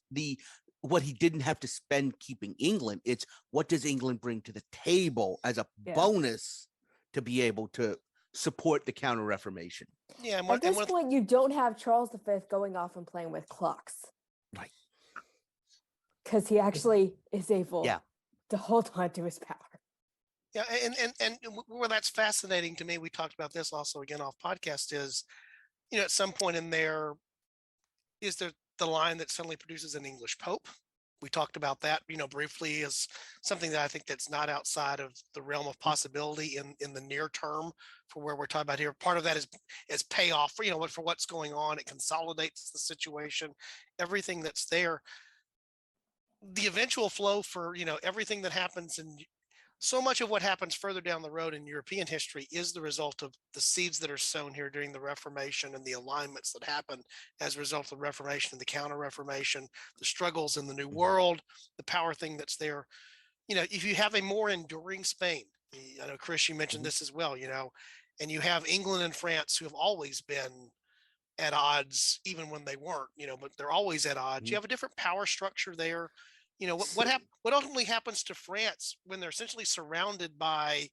what he didn't have to spend keeping England. It's what does England bring to the table as a bonus to be able to support the Counter-Reformation. Yeah, at this point, you don't have Charles V going off and playing with clocks. Right. Because he actually is able to hold on to his power. Yeah, and where that's fascinating to me, we talked about this also again off podcast, is, at some point in there, is there the line that suddenly produces an English Pope? We talked about that, briefly, as something that I think that's not outside of the realm of possibility in the near term for where we're talking about here. Part of that is payoff for, for what's going on. It consolidates the situation, everything that's there. The eventual flow for, everything that happens, and so much of what happens further down the road in European history is the result of the seeds that are sown here during the Reformation and the alignments that happen as a result of the Reformation and the Counter-Reformation, the struggles in the New World, the power thing that's there. If you have a more enduring Spain, I know, Chris, you mentioned this as well, and you have England and France, who have always been at odds, even when they weren't, but they're always at odds. You have a different power structure there. What ultimately happens to France when they're essentially surrounded by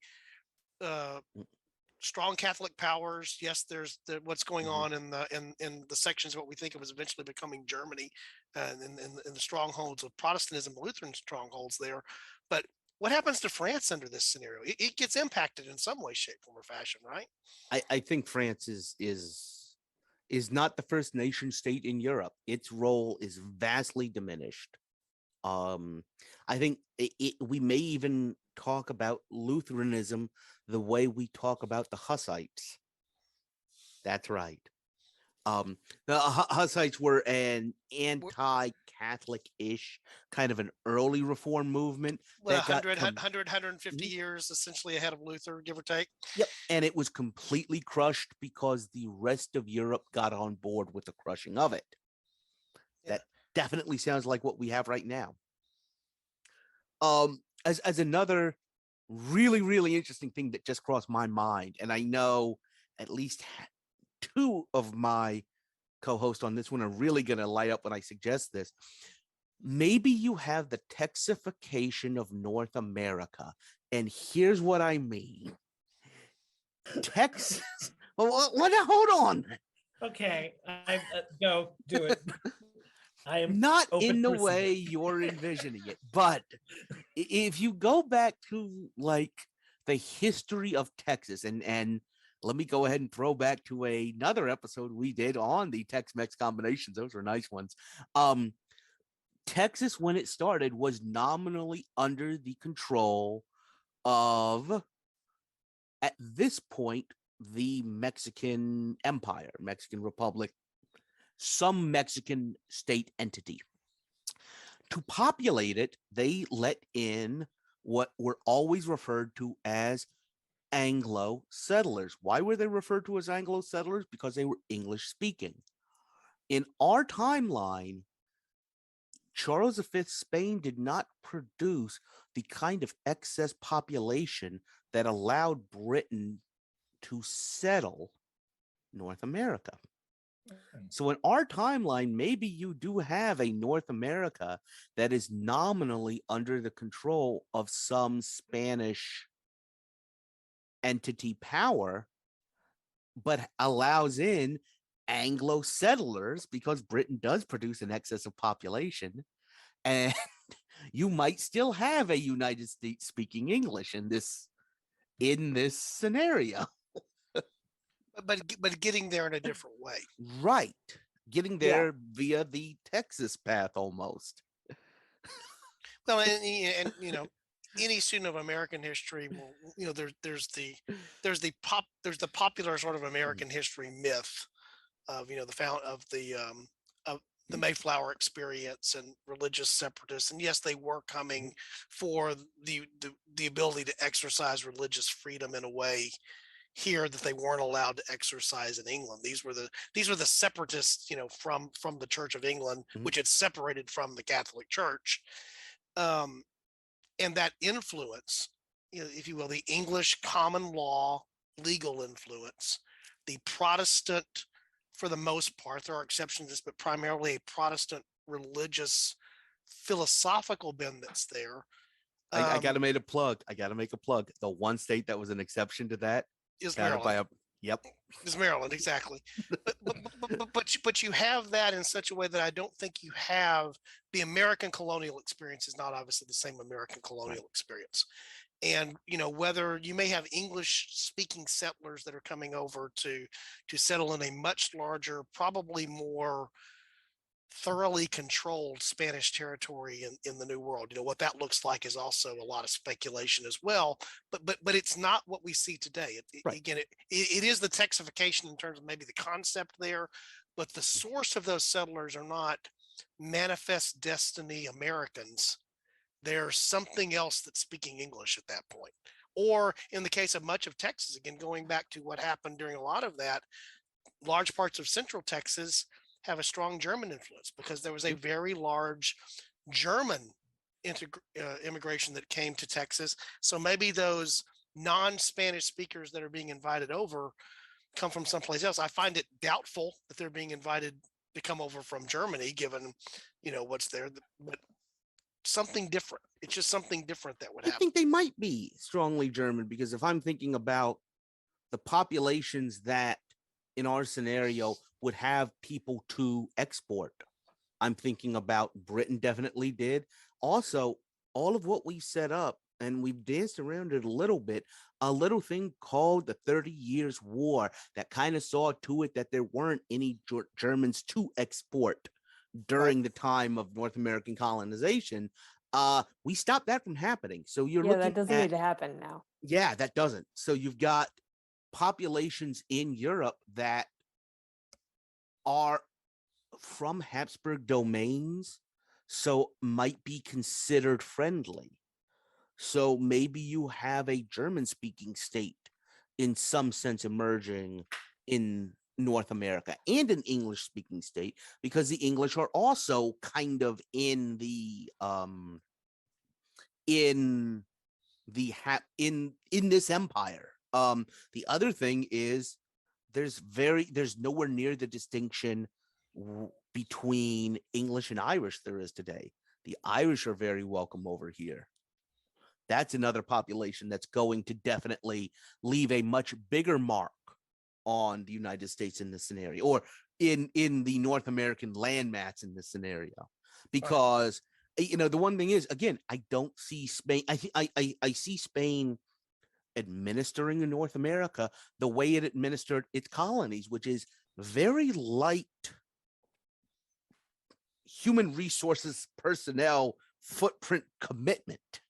strong Catholic powers? Yes, there's what's going on in the sections of what we think of as eventually becoming Germany, and in the strongholds of Protestantism, Lutheran strongholds there. But what happens to France under this scenario? It gets impacted in some way, shape, form, or fashion, right? I think France is not the first nation state in Europe. Its role is vastly diminished. I think we may even talk about Lutheranism the way we talk about the Hussites. That's right. The Hussites were an anti-Catholic-ish kind of an early reform movement. 150 years essentially ahead of Luther, give or take. Yep. And it was completely crushed because the rest of Europe got on board with the crushing of it. Yeah. That definitely sounds like what we have right now. As another really, really interesting thing that just crossed my mind, and I know at least two of my co-hosts on this one are really going to light up when I suggest this. Maybe you have the Texification of North America, and here's what I mean. Texas. What? Hold on. Okay, go do it. I am not in the way you're envisioning it, but if you go back to like the history of Texas, and let me go ahead and throw back to another episode we did on the Tex-Mex combinations. Those were nice ones. Texas, when it started, was nominally under the control of, at this point, the Mexican Empire, Mexican Republic, some Mexican state entity. To populate it, they let in what were always referred to as Anglo settlers. Why were they referred to as Anglo settlers? Because they were English speaking. In our timeline, Charles V's Spain did not produce the kind of excess population that allowed Britain to settle North America. So in our timeline, maybe you do have a North America that is nominally under the control of some Spanish entity power, but allows in Anglo settlers, because Britain does produce an excess of population, and you might still have a United States speaking English in this scenario. But getting there in a different way. Right. Getting Yeah. there via the Texas path almost. Well, and you know, any student of American history will, you know, there's the popular sort of American history myth of, you know, of the Mayflower experience and religious separatists. And yes, they were coming for the ability to exercise religious freedom in a way here that they weren't allowed to exercise in England. These were the separatists, you know, from the Church of England, which had separated from the Catholic Church. And that influence, you know, if you will, the English common law legal influence, the Protestant, for the most part, there are exceptions to this, but primarily a Protestant religious philosophical bend that's there. I got to make a plug. The one state that was an exception to that Is founded Maryland. Yep. Is Maryland, exactly. But you have that in such a way that I don't think you have the American colonial experience is not obviously the same American colonial experience. And, you know, whether you may have English speaking settlers that are coming over to settle in a much larger, probably more thoroughly controlled Spanish territory in the New World. You know, what that looks like is also a lot of speculation as well. But it's not what we see today. Again, it is the Texification in terms of maybe the concept there, but the source of those settlers are not manifest destiny Americans. There's something else that's speaking English at that point. Or in the case of much of Texas, again, going back to what happened during a lot of that, large parts of central Texas have a strong German influence because there was a very large German immigration that came to Texas. So maybe those non-Spanish speakers that are being invited over come from someplace else. I find it doubtful that they're being invited to come over from Germany, given, you know, what's there, but something different. It's just something different that would happen. I think they might be strongly German, because if I'm thinking about the populations that in our scenario would have people to export, I'm thinking about Britain definitely did. Also, all of what we set up, and we've danced around it a little bit, a little thing called the 30 Years' War that kind of saw to it that there weren't any Germans to export during the time of North American colonization. We stopped that from happening. So you're looking that doesn't need to happen now. Yeah, that doesn't. So you've got populations in Europe that are from Habsburg domains, so might be considered friendly. So maybe you have a German-speaking state in some sense emerging in North America, and an English-speaking state, because the English are also kind of in this empire. The other thing is there's nowhere near the distinction between English and Irish there is today. The Irish are very welcome over here. That's another population that's going to definitely leave a much bigger mark on the United States in this scenario, or in the North American landmass in this scenario, because you know, the one thing is, again, I don't see Spain. I see Spain administering in North America the way it administered its colonies, which is very light human resources personnel footprint commitment,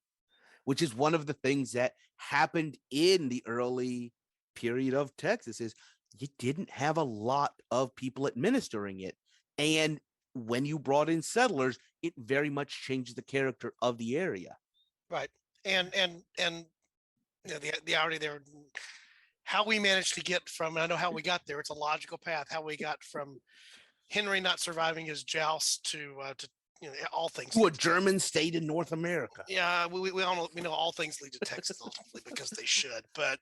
which is one of the things that happened in the early period of Texas. Is you didn't have a lot of people administering it, and when you brought in settlers, it very much changed the character of the area. Right. And you know, the irony there, how we managed to get from, and I know how we got there, it's a logical path, how we got from Henry not surviving his joust to you know, all things to a German state in North America. Yeah, we all know, we know all things lead to Texas ultimately, because they should. But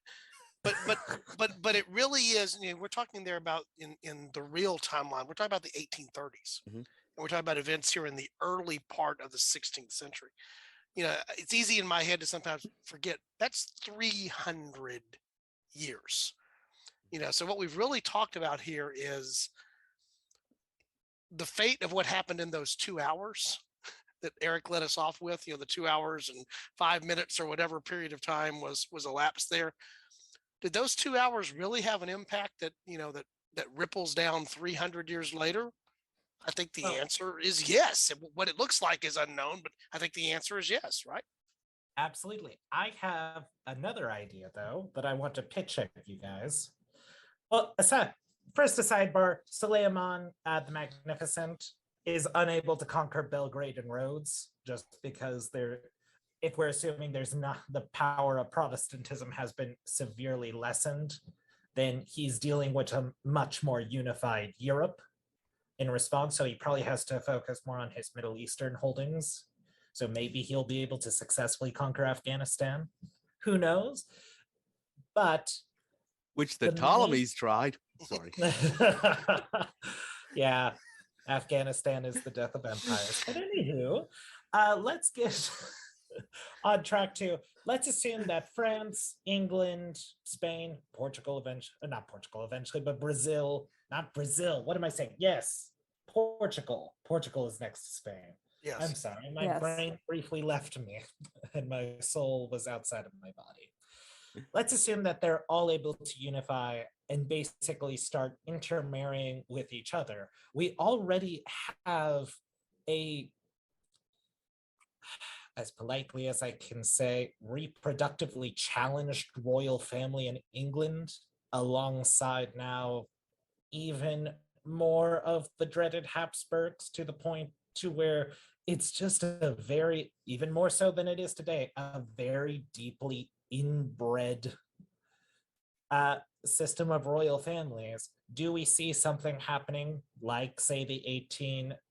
it really is, you know, we're talking there about in the real timeline, we're talking about the 1830s. And we're talking about events here in the early part of the 16th century. You know, it's easy in my head to sometimes forget that's 300 years. You know, so what we've really talked about here is the fate of what happened in those 2 hours that Eric let us off with, the 2 hours and 5 minutes or whatever period of time was elapsed there. Did those 2 hours really have an impact that ripples down 300 years later? I think the Well, answer is yes. What it looks like is unknown, but I think the answer is yes, right? absolutely. I have another idea, though, that I want to pitch at you guys. Well, first a sidebar. Suleiman the Magnificent is unable to conquer Belgrade and Rhodes just because if we're assuming there's not the power of Protestantism has been severely lessened, then he's dealing with a much more unified Europe in response. So he probably has to focus more on his Middle Eastern holdings. So maybe he'll be able to successfully conquer Afghanistan. Who knows? But Which the Ptolemies tried. Sorry. Yeah, Afghanistan is the death of empires. But anywho, let's get on track to, let's assume that France, England, Spain, Portugal eventually, not Portugal eventually, but Brazil, not Brazil. What am I saying? Yes, Portugal. Portugal is next to Spain. Yes. I'm sorry, my Yes. brain briefly left me and my soul was outside of my body. Let's assume that they're all able to unify and basically start intermarrying with each other. We already have a, as politely as I can say, reproductively challenged royal family in England, alongside now even more of the dreaded Habsburgs, to the point to where it's just a very, even more so than it is today, a very deeply inbred system of royal families. Do we see something happening like, say, the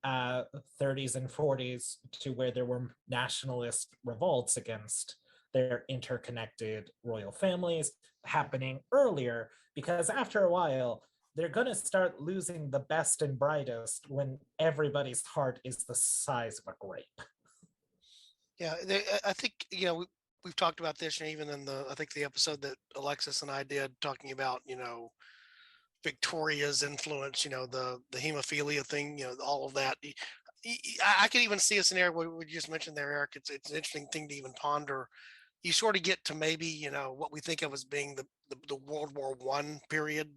1830s and 40s, to where there were nationalist revolts against their interconnected royal families happening earlier? Because after a while, they're going to start losing the best and brightest when everybody's heart is the size of a grape. Yeah, I think we've talked about this, and even in I think the episode that Alexis and I did, talking about Victoria's influence, the hemophilia thing, all of that. I could even see a scenario where we just mentioned there, Eric. It's an interesting thing to even ponder. You sort of get to maybe what we think of as being the World War I period,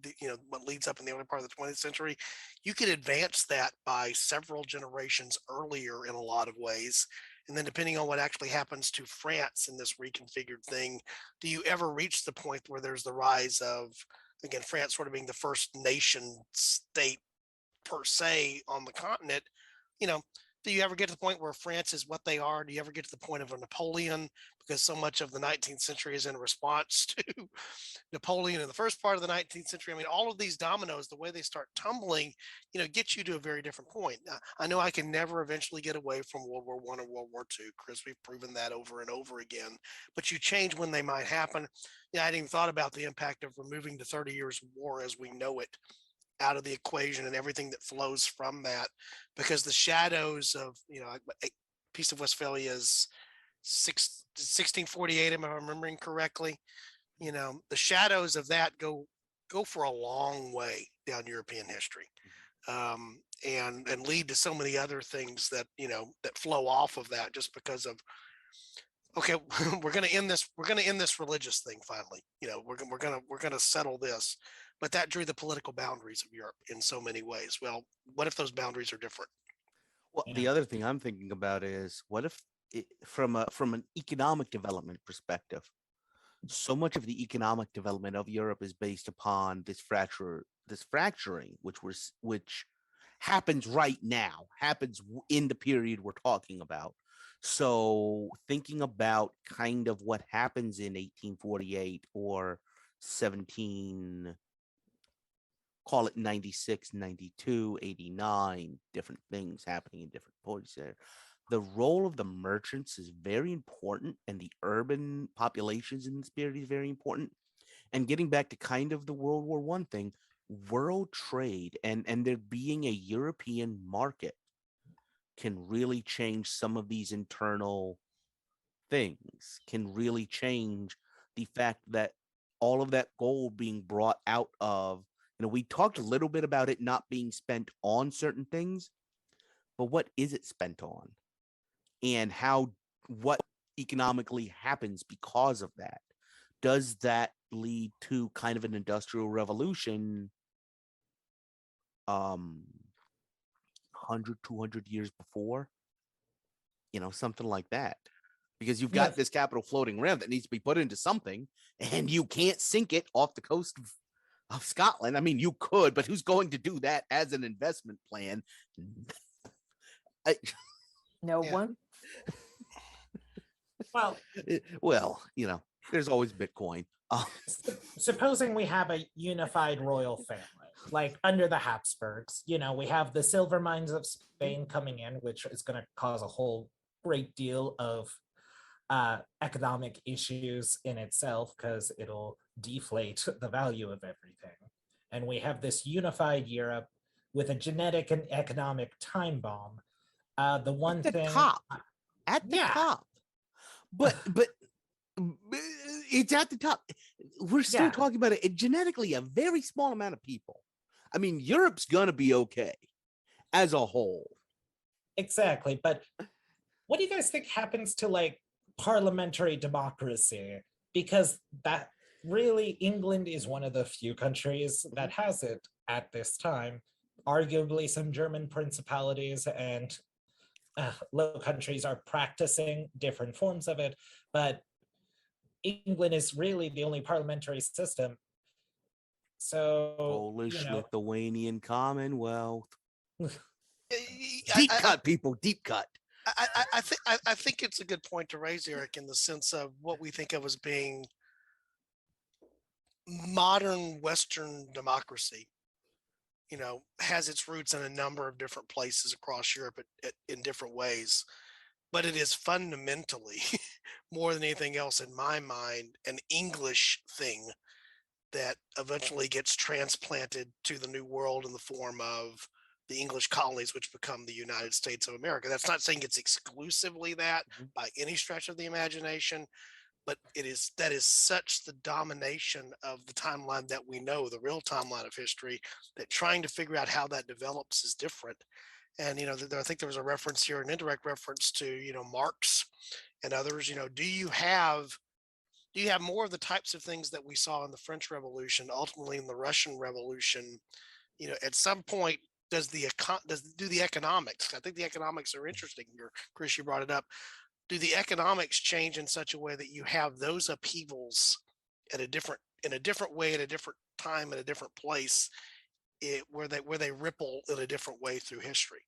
what leads up in the early part of the 20th century. You could advance that by several generations earlier in a lot of ways. And then depending on what actually happens to France in this reconfigured thing, do you ever reach the point where there's the rise of, again, France sort of being the first nation state per se on the continent? Do you ever get to the point where France is what they are? Do you ever get to the point of a Napoleon? Because so much of the 19th century is in response to Napoleon in the first part of the 19th century. I mean, all of these dominoes, the way they start tumbling, get you to a very different point. Now, I know I can never eventually get away from World War I or World War II, Chris. We've proven that over and over again. But you change when they might happen. I hadn't even thought about the impact of removing the 30 Years' War as we know it out of the equation and everything that flows from that, because the shadows of Peace of Westphalia is 1648, am I remembering correctly? The shadows of that go for a long way down European history, and lead to so many other things that that flow off of that, just because of, okay, we're going to end this religious thing finally. We're going to settle this. But that drew the political boundaries of Europe in so many ways. Well, what if those boundaries are different? Well, the other thing I'm thinking about is, what if from an economic development perspective, so much of the economic development of Europe is based upon this fracturing, which happens right now, happens in the period we're talking about. So thinking about kind of what happens in 1848 or 17, call it 96, 92, 89, different things happening in different points there. The role of the merchants is very important, and the urban populations in this period is very important. And getting back to kind of the World War I thing, world trade and there being a European market can really change some of these internal things, can really change the fact that all of that gold being brought out of we talked a little bit about it not being spent on certain things, but what is it spent on? And what economically happens because of that? Does that lead to kind of an industrial revolution 100, 200 years before? Something like that. Because you've got this capital floating around that needs to be put into something, and you can't sink it off the coast of Scotland. I mean, you could, but who's going to do that as an investment plan? No one. Well, there's always Bitcoin. Supposing we have a unified royal family, like under the Habsburgs, we have the silver mines of Spain coming in, which is going to cause a whole great deal of economic issues in itself because it'll deflate the value of everything. And we have this unified Europe with a genetic and economic time bomb. The one at the thing top, at the top, but it's at the top. We're still talking about it genetically a very small amount of people. I mean, Europe's gonna be okay as a whole. Exactly, but what do you guys think happens to like parliamentary democracy? Because that really, England is one of the few countries that has it at this time. Arguably, some German principalities and Low Countries are practicing different forms of it, but England is really the only parliamentary system. So, Polish Lithuanian Commonwealth. Deep cut, people, deep cut. I think it's a good point to raise, Eric, in the sense of what we think of as being modern Western democracy. Has its roots in a number of different places across Europe in different ways, but it is fundamentally, more than anything else in my mind, an English thing that eventually gets transplanted to the New World in the form of the English colonies, which become the United States of America. That's not saying it's exclusively that by any stretch of the imagination, but that is such the domination of the timeline that we know, the real timeline of history, that trying to figure out how that develops is different. And I think there was a reference here, an indirect reference to Marx and others. Do you have more of the types of things that we saw in the French Revolution, ultimately in the Russian Revolution? At some point, do the economics? I think the economics are interesting here. Chris, you brought it up. Do the economics change in such a way that you have those upheavals in a different way, at a different time, at a different place, where they ripple in a different way through history?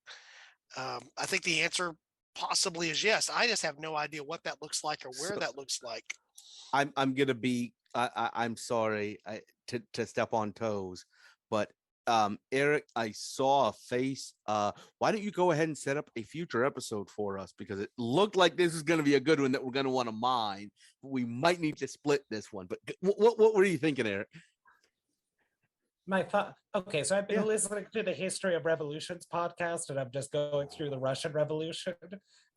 I think the answer possibly is yes. I just have no idea what that looks like or where that looks like. I'm gonna be. I'm sorry to step on toes, but Eric, I saw a face. Why don't you go ahead and set up a future episode for us? Because it looked like this is going to be a good one that we're going to want to mine. We might need to split this one. But what were you thinking, Eric? My thought. Okay, so I've been listening to the History of Revolutions podcast, and I'm just going through the Russian Revolution,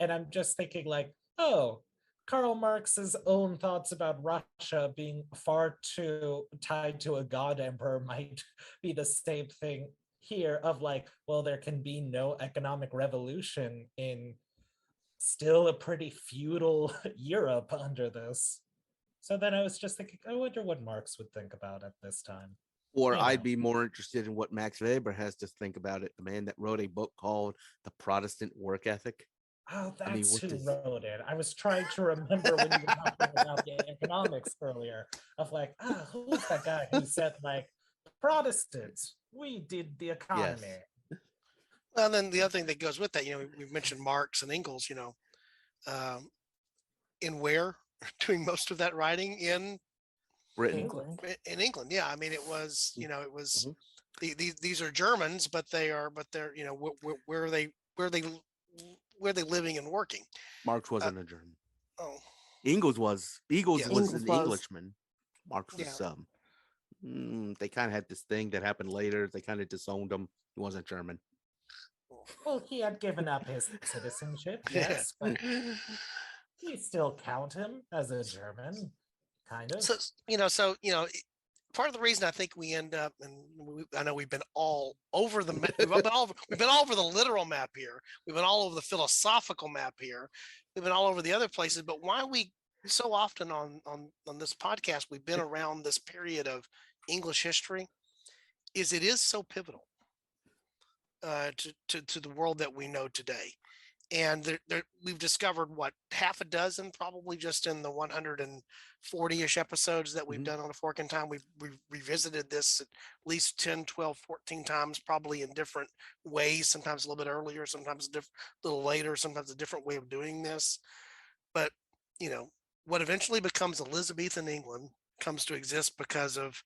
and I'm just thinking like, oh, Karl Marx's own thoughts about Russia being far too tied to a god emperor might be the same thing here of like, well, there can be no economic revolution in still a pretty feudal Europe under this. So then I was just thinking, I wonder what Marx would think about at this time. Or I'd be more interested in what Max Weber has to think about it, the man that wrote a book called The Protestant Work Ethic. Oh, that's who wrote it. I was trying to remember when you were talking about the economics earlier of like, who's that guy who said like, Protestants, we did the economy. Yes. Well, then the other thing that goes with that, we've mentioned Marx and Engels, in where doing most of that writing in Britain. In England. Yeah. I mean, it was, it was these are Germans, but they're, where are they living and working? Marx wasn't a German. Oh, Engels was. Engels was an was. Englishman. Marx was they kind of had this thing that happened later. They kind of disowned him. He wasn't German. Well, he had given up his citizenship, yes, but we still count him as a German, kind of. So part of the reason I think we end up, and I know we've been all over the map. We've been all over the literal map here. We've been all over the philosophical map here. We've been all over the other places. But why we so often on this podcast we've been around this period of English history is it is so pivotal to the world that we know today. And we've discovered what half a dozen, probably just in the 140-ish episodes that we've done on A Fork in Time. We've revisited this at least 10, 12, 14 times, probably in different ways, sometimes a little bit earlier, sometimes a little later, sometimes a different way of doing this. But, what eventually becomes Elizabethan England comes to exist because of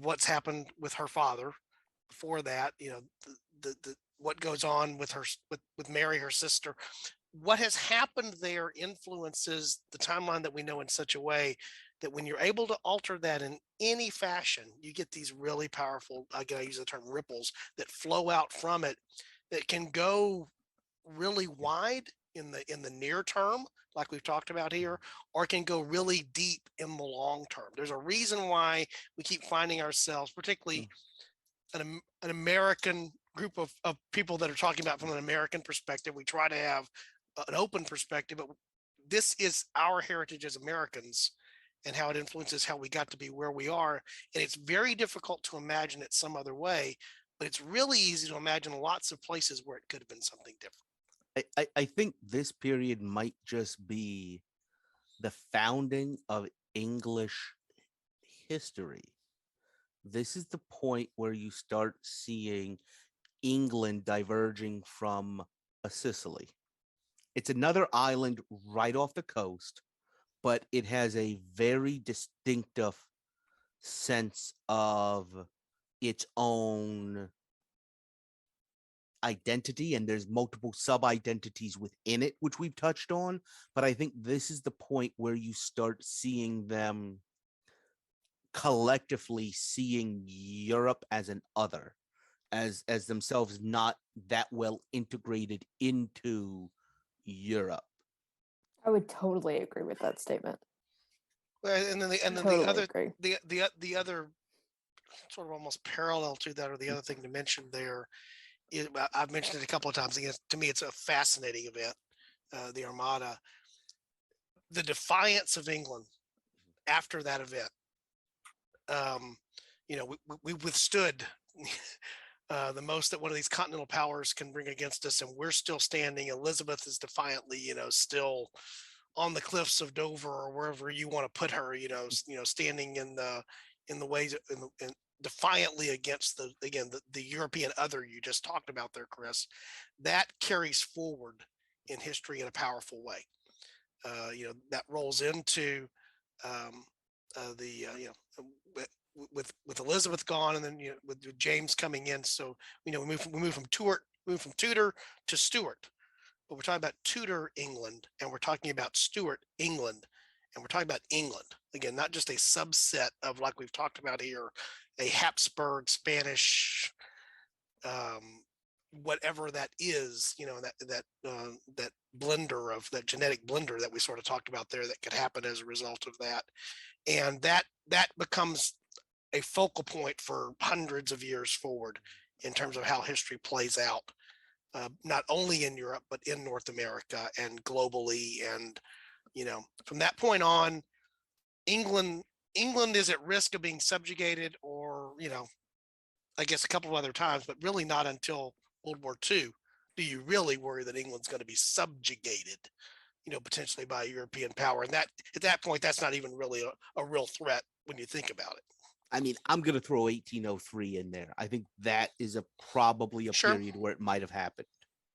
what's happened with her father. Before that, the what goes on with her with Mary, her sister. What has happened there influences the timeline that we know in such a way that when you're able to alter that in any fashion, you get these really powerful, again, I use the term ripples, that flow out from it that can go really wide in the near term, like we've talked about here, or can go really deep in the long term. There's a reason why we keep finding ourselves, particularly an American group of people that are talking about from an American perspective. We try to have an open perspective, but this is our heritage as Americans and how it influences how we got to be where we are. And it's very difficult to imagine it some other way, but it's really easy to imagine lots of places where it could have been something different. I think this period might just be the founding of English history. This is the point where you start seeing England diverging from a Sicily. It's another island right off the coast, but it has a very distinctive sense of its own identity, and there's multiple sub-identities within it, which we've touched on. But I think this is the point where you start seeing them collectively seeing Europe as an other, as themselves not that well integrated into Europe. I would totally agree with that statement. Well, and then Totally agree. the other sort of almost parallel to that, or the other thing to mention there, I've mentioned it a couple of times. Again, to me, it's a fascinating event, the Armada. The defiance of England after that event. We withstood the most that one of these continental powers can bring against us, and we're still standing. Elizabeth is defiantly, still on the cliffs of Dover or wherever you want to put her, standing in the ways and defiantly against the European other you just talked about there, Chris. That carries forward in history in a powerful way. That rolls into with Elizabeth gone, and then with James coming in. So we move from Tudor to Stuart, but we're talking about Tudor England, and we're talking about Stuart England, and we're talking about England again, not just a subset of, like we've talked about here, a Habsburg Spanish, whatever that is, that blender of that genetic blender that we sort of talked about there that could happen as a result of that. And that becomes a focal point for hundreds of years forward in terms of how history plays out, not only in Europe, but in North America and globally. And, from that point on, England is at risk of being subjugated, or, I guess a couple of other times, but really not until World War II do you really worry that England's going to be subjugated, potentially by a European power. And that at that point, that's not even really a real threat when you think about it. I mean, I'm going to throw 1803 in there. I think that is probably a period where it might have happened.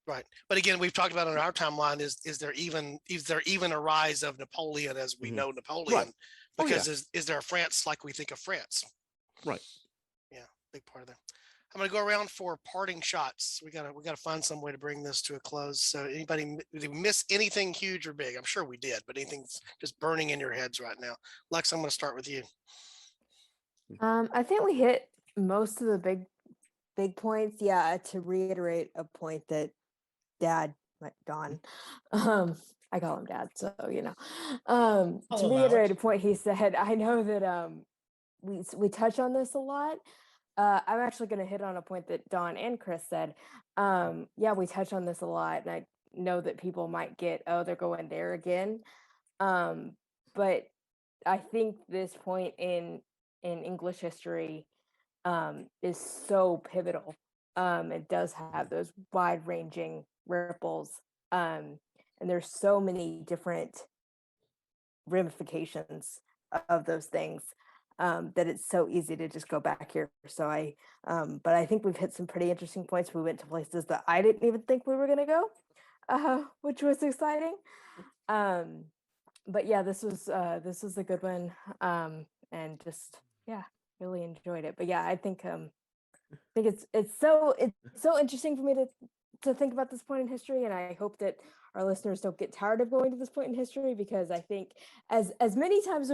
Right. But again, we've talked about in our timeline, is there even a rise of Napoleon as we know Napoleon? Right. Because is there a France like we think of France? Right. Yeah, big part of that. I'm going to go around for parting shots. We gotta find some way to bring this to a close. So anybody, did we miss anything huge or big? I'm sure we did, but anything's just burning in your heads right now? Lex, I'm going to start with you. I think we hit most of the big points. Yeah, to reiterate a point that Dad, Don, I call him Dad, so to reiterate a point he said, I know that we touch on this a lot. I'm actually going to hit on a point that Dawn and Chris said. Yeah, we touch on this a lot, and I know that people might get, oh, they're going there again. But I think this point in English history is so pivotal. It does have those wide-ranging ripples, and there's so many different ramifications of those things, that it's so easy to just go back here. So but I think we've hit some pretty interesting points. We went to places that I didn't even think we were going to go, which was exciting. But yeah, this was a good one, and just really enjoyed it. But yeah, I think it's so interesting for me to think about this point in history, and I hope that our listeners don't get tired of going to this point in history, because I think as many times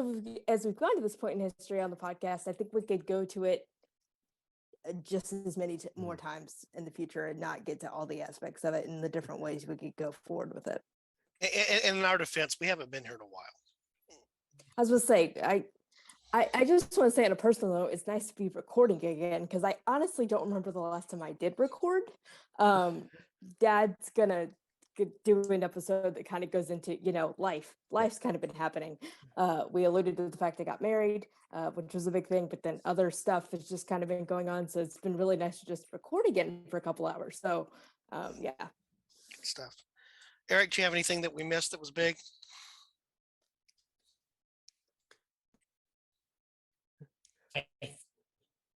as we've gone to this point in history on the podcast, I think we could go to it just as many more times in the future and not get to all the aspects of it and the different ways we could go forward with it. And in our defense, we haven't been here in a while. I was going to say, I just want to say on a personal note, it's nice to be recording again, because I honestly don't remember the last time I did record. Dad's gonna do an episode that kind of goes into, life's kind of been happening. We alluded to the fact I got married, which was a big thing, but then other stuff has just kind of been going on. So it's been really nice to just record again for a couple hours. So yeah. Good stuff. Eric, do you have anything that we missed that was big?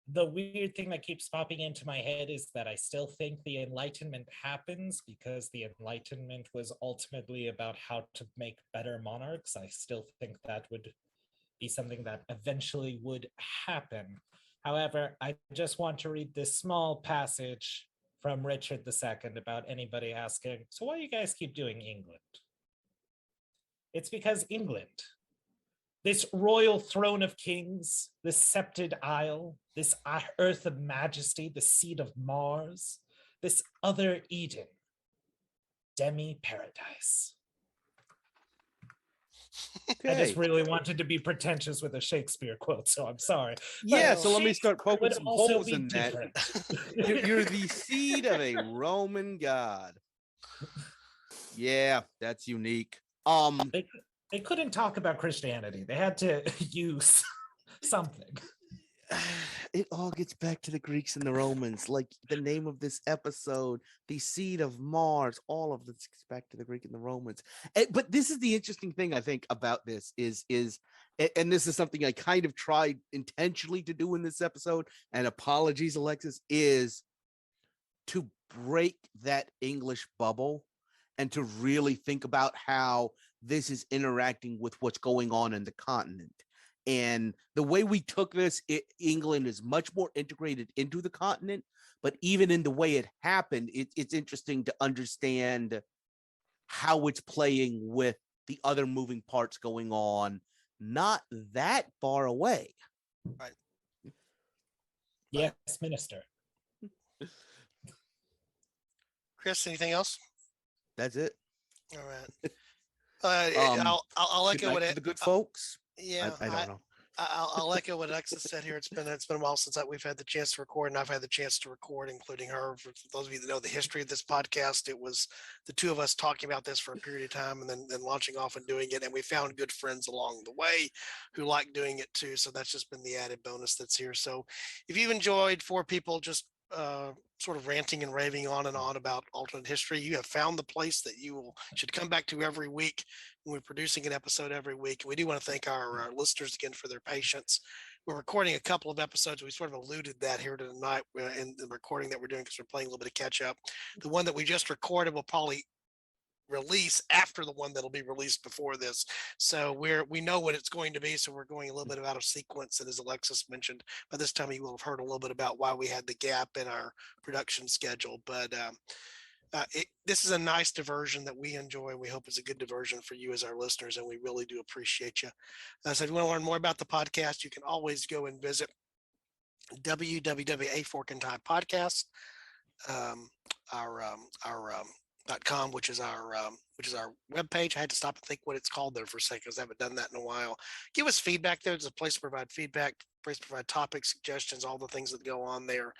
The weird thing that keeps popping into my head is that I still think the Enlightenment happens because the Enlightenment was ultimately about how to make better monarchs. I still think that would be something that eventually would happen. However, I just want to read this small passage from Richard II about anybody asking, so why do you guys keep doing England? It's because England, this royal throne of kings, this sceptred isle, this earth of majesty, the seat of Mars, this other Eden, demi-paradise. Okay. I just really wanted to be pretentious with a Shakespeare quote, so I'm sorry. Yeah, so let me start poking some holes in that. You're the seed of a Roman god. Yeah, that's unique. They couldn't talk about Christianity. They had to use something. It all gets back to the Greeks and the Romans, like the name of this episode, the seed of Mars, all of this gets back to the Greek and the Romans. But this is the interesting thing I think about this is, and this is something I kind of tried intentionally to do in this episode, and apologies, Alexis, is to break that English bubble and to really think about how this is interacting with what's going on in the continent. And the way we took this, England is much more integrated into the continent, but even in the way it happened, it's interesting to understand how it's playing with the other moving parts going on, not that far away. Right. Yes, Minister. Chris, anything else? That's it. All right. I'll echo what the good folks. Yeah, I don't know. I'll echo what Alexis said here. It's been a while since we've had the chance to record, and I've had the chance to record, including her. For those of you that know the history of this podcast, it was the two of us talking about this for a period of time, and then launching off and doing it. And we found good friends along the way who like doing it too. So that's just been the added bonus that's here. So if you've enjoyed four people just sort of ranting and raving on and on about alternate history, you have found the place that you should come back to every week. We're producing an episode every week. We do want to thank our listeners again for their patience. We're recording a couple of episodes. We sort of alluded that here tonight in the recording that we're doing because we're playing a little bit of catch up. The one that we just recorded will probably release after the one that'll be released before this, so we know what it's going to be, so we're going a little bit out of sequence. And as Alexis mentioned, by this time you will have heard a little bit about why we had the gap in our production schedule, but this is a nice diversion that we enjoy. We hope it's a good diversion for you as our listeners, and we really do appreciate you. So if you want to learn more about the podcast, you can always go and visit www.A Fork and Time Podcast. Our which is our webpage. I had to stop and think what it's called there for a second because I haven't done that in a while. Give us feedback there. There's a place to provide feedback, place to provide topics, suggestions, all the things that go on there.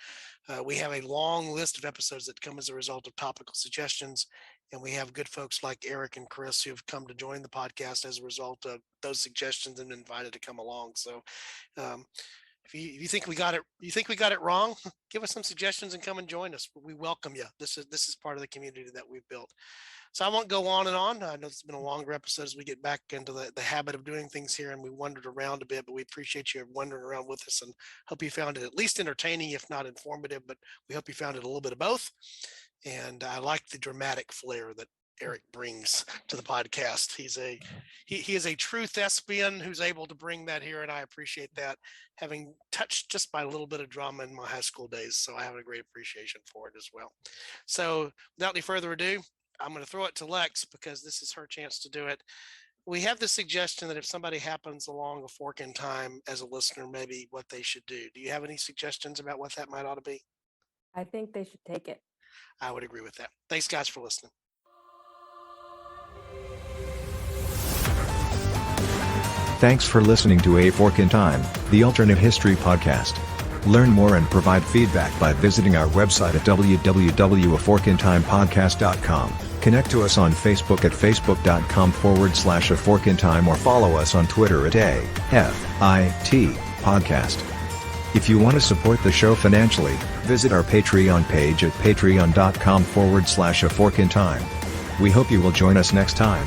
We have a long list of episodes that come as a result of topical suggestions, and we have good folks like Eric and Chris who have come to join the podcast as a result of those suggestions and invited to come along. So if you think we got it wrong, give us some suggestions and come and join us. We welcome you. This is part of the community that we've built. So I won't go on and on. I know it's been a longer episode as we get back into the habit of doing things here, and we wandered around a bit, but we appreciate you wandering around with us and hope you found it at least entertaining, if not informative, but we hope you found it a little bit of both. And I like the dramatic flair that Eric brings to the podcast. He is a true thespian who's able to bring that here, and I appreciate that, having touched just by a little bit of drama in my high school days. So I have a great appreciation for it as well. So without any further ado, I'm going to throw it to Lex because this is her chance to do it. We have the suggestion that if somebody happens along a fork in time as a listener, maybe what they should do. Do you have any suggestions about what that might ought to be? I think they should take it. I would agree with that. Thanks, guys, for listening. Thanks for listening to A Fork in Time, the alternate history podcast. Learn more and provide feedback by visiting our website at www.aforkintimepodcast.com. Connect to us on Facebook at facebook.com/aforkintime or follow us on Twitter at AFIT Podcast. If you want to support the show financially, visit our Patreon page at patreon.com/aforkintime. We hope you will join us next time.